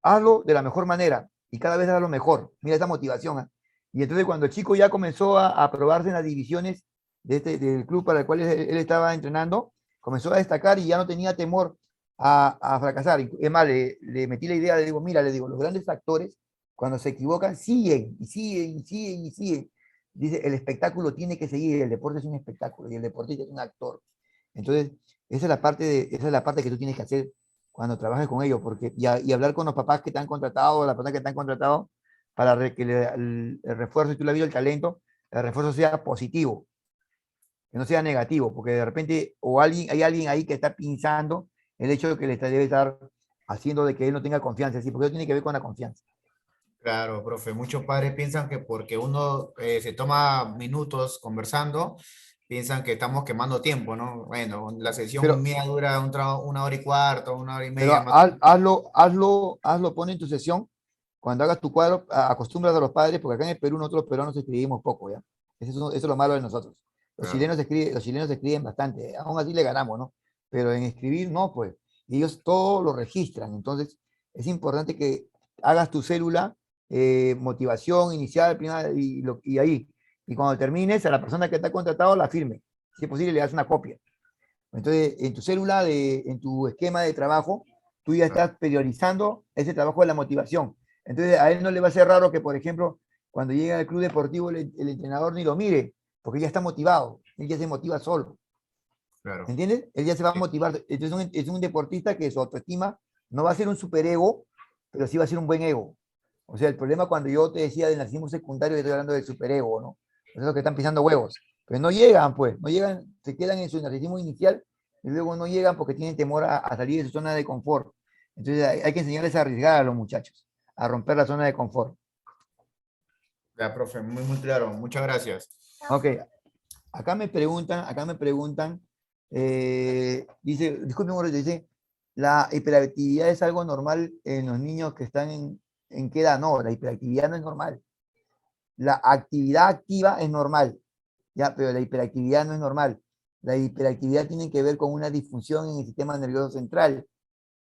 Hazlo de la mejor manera y cada vez hazlo mejor. Mira esa motivación. ¿Eh? Y entonces cuando el chico ya comenzó a probarse en las divisiones del club para el cual él estaba entrenando, comenzó a destacar y ya no tenía temor a fracasar. Es más, le metí la idea, le digo, mira, le digo, los grandes actores, cuando se equivocan, siguen y siguen y siguen y siguen. Dice, el espectáculo tiene que seguir, el deporte es un espectáculo y el deportista es un actor. Entonces, esa es la parte que tú tienes que hacer cuando trabajes con ellos, y hablar con los papás que te han contratado, las personas que te han contratado, para que el refuerzo, y tú le has visto el talento, el refuerzo sea positivo, que no sea negativo, porque de repente hay alguien ahí que está pensando el hecho de que debe estar haciendo de que él no tenga confianza, ¿sí? Porque eso tiene que ver con la confianza. Claro, profe. Muchos padres piensan que porque uno se toma minutos conversando, piensan que estamos quemando tiempo, ¿no? Bueno, la sesión Pero, mía dura una hora y cuarto, una hora y pero media más. pon en tu sesión, cuando hagas tu cuadro, acostumbras a los padres, porque acá en el Perú nosotros los peruanos escribimos poco, ¿ya? Eso es lo malo de nosotros. Claro. Los chilenos escriben bastante, aún así le ganamos, ¿no? Pero en escribir no, pues. Y ellos todo lo registran. Entonces, es importante que hagas tu célula, motivación inicial, primera, y ahí. Y cuando termines, a la persona que te ha contratado la firme. Si es posible, le das una copia. Entonces, en tu célula, en tu esquema de trabajo, tú ya estás priorizando ese trabajo de la motivación. Entonces, a él no le va a ser raro que, por ejemplo, cuando llega al club deportivo, el entrenador ni lo mire, porque ya está motivado, él ya se motiva solo. Claro. ¿Entiendes? Él ya se va a motivar. Entonces, es un deportista que su autoestima no va a ser un superego, pero sí va a ser un buen ego. O sea, el problema cuando yo te decía del narcisismo secundario, estoy hablando del superego, ¿no? Es lo que están pisando huevos. Pero no llegan, pues, no llegan, se quedan en su narcisismo inicial y luego no llegan porque tienen temor a salir de su zona de confort. Entonces hay que enseñarles a arriesgar a los muchachos, a romper la zona de confort. Ya, profe, muy, muy claro. Muchas gracias. Ok, acá me preguntan, dice, disculpe, un momento, dice, ¿la hiperactividad es algo normal en los niños que están en qué edad? No, la hiperactividad no es normal. La actividad activa es normal, ya, pero la hiperactividad no es normal. La hiperactividad tiene que ver con una disfunción en el sistema nervioso central,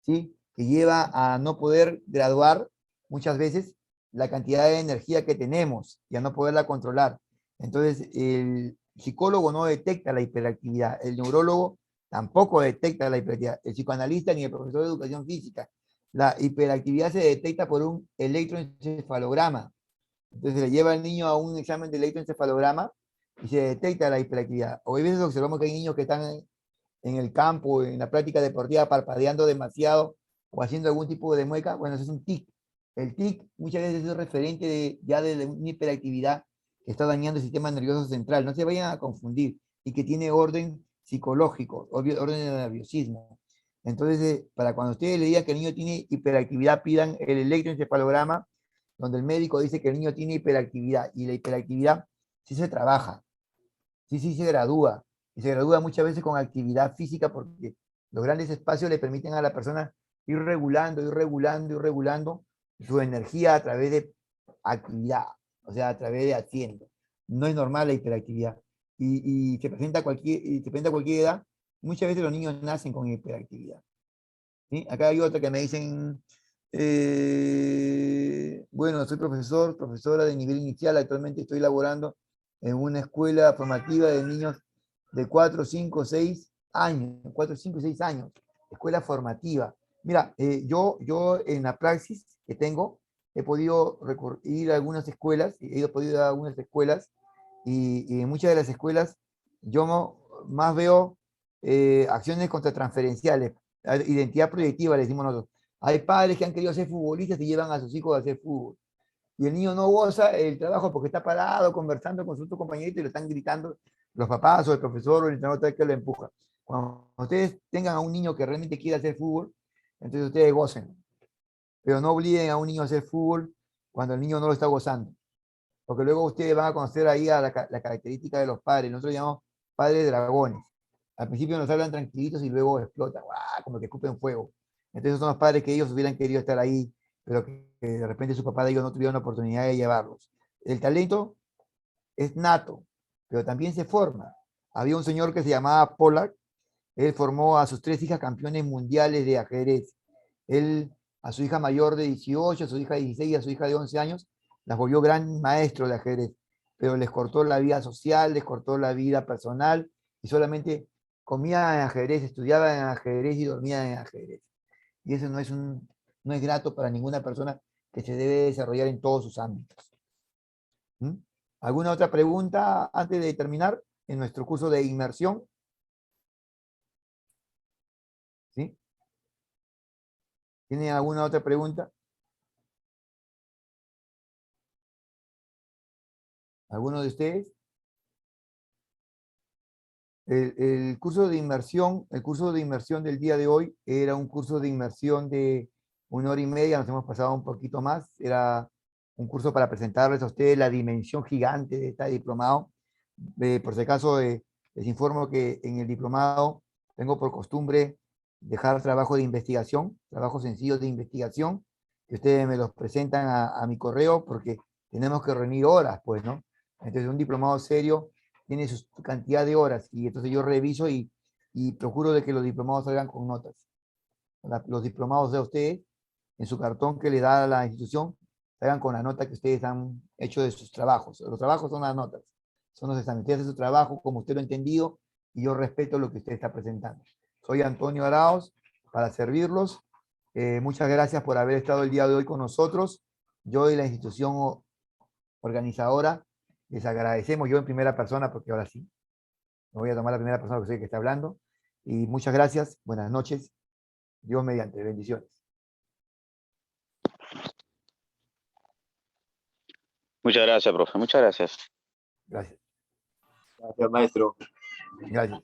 ¿sí? Que lleva a no poder graduar muchas veces la cantidad de energía que tenemos y a no poderla controlar. Entonces, el psicólogo no detecta la hiperactividad, el neurólogo tampoco detecta la hiperactividad, el psicoanalista ni el profesor de educación física. La hiperactividad se detecta por un electroencefalograma. Entonces le lleva al niño a un examen de electroencefalograma y se detecta la hiperactividad. O hay veces observamos que hay niños que están en el campo, en la práctica deportiva, parpadeando demasiado o haciendo algún tipo de mueca. Bueno, eso es un tic. El TIC muchas veces es referente ya de una hiperactividad que está dañando el sistema nervioso central. No se vayan a confundir. Y que tiene orden psicológico, orden de nerviosismo. Entonces, para cuando ustedes le digan que el niño tiene hiperactividad, pidan el electroencefalograma, donde el médico dice que el niño tiene hiperactividad. Y la hiperactividad sí se trabaja, sí se gradúa. Y se gradúa muchas veces con actividad física porque los grandes espacios le permiten a la persona ir regulando su energía a través de actividad, o sea, a través de haciendo. No es normal la hiperactividad. Y se presenta a cualquier edad. Muchas veces los niños nacen con hiperactividad. ¿Sí? Acá hay otra que me dicen, bueno, soy profesora de nivel inicial, actualmente estoy laborando en una escuela formativa de niños de 4, 5, 6 años, 4, 5, 6 años, escuela formativa. Mira, yo en la praxis que tengo, he podido ir a algunas escuelas, he podido ir a algunas escuelas, y en muchas de las escuelas yo más veo acciones contratransferenciales, identidad proyectiva, le decimos nosotros. Hay padres que han querido ser futbolistas y llevan a sus hijos a hacer fútbol. Y el niño no goza el trabajo porque está parado conversando con su otro compañerito y le están gritando los papás o el profesor o el entrenador que lo empuja. Cuando ustedes tengan a un niño que realmente quiera hacer fútbol, entonces ustedes gocen. Pero no obliguen a un niño a hacer fútbol cuando el niño no lo está gozando. Porque luego ustedes van a conocer ahí a la característica de los padres. Nosotros llamamos padres dragones. Al principio nos hablan tranquilitos y luego explotan, como que escupen fuego. Entonces son los padres que ellos hubieran querido estar ahí, pero que de repente su papá de ellos no tuvieron la oportunidad de llevarlos. El talento es nato, pero también se forma. Había un señor que se llamaba Pollack. Él formó a sus 3 hijas campeones mundiales de ajedrez. Él, a su hija mayor de 18, a su hija de 16 y a su hija de 11 años, las volvió gran maestro de ajedrez, pero les cortó la vida social, les cortó la vida personal y solamente comían en ajedrez, estudiaban en ajedrez y dormían en ajedrez. Y eso no es grato para ninguna persona que se debe desarrollar en todos sus ámbitos. ¿Mm? ¿Alguna otra pregunta antes de terminar en nuestro curso de inmersión? ¿Sí? ¿Tienen alguna otra pregunta? ¿Alguno de ustedes? El curso de inmersión, el curso de inmersión del día de hoy era un curso de inmersión de 1 hora y media, nos hemos pasado un poquito más, era un curso para presentarles a ustedes la dimensión gigante de este diplomado. Por si acaso, les informo que en el diplomado tengo por costumbre dejar trabajo de investigación, trabajos sencillos de investigación, que ustedes me los presentan a mi correo porque tenemos que reunir horas, pues, ¿no? Entonces, un diplomado serio tiene su cantidad de horas y entonces yo reviso y procuro de que los diplomados salgan con notas. Los diplomados de ustedes, en su cartón que le da a la institución, salgan con la nota que ustedes han hecho de sus trabajos. Los trabajos son las notas, son los exámenes. Usted hace su trabajo como usted lo ha entendido y yo respeto lo que usted está presentando. Soy Antonio Arauz, para servirlos. Muchas gracias por haber estado el día de hoy con nosotros. Yo y la institución organizadora les agradecemos, yo en primera persona, porque ahora sí, me voy a tomar la primera persona que soy el que está hablando. Y muchas gracias, buenas noches, Dios mediante, bendiciones. Muchas gracias, profe. Muchas gracias. Gracias. Gracias, maestro. Gracias.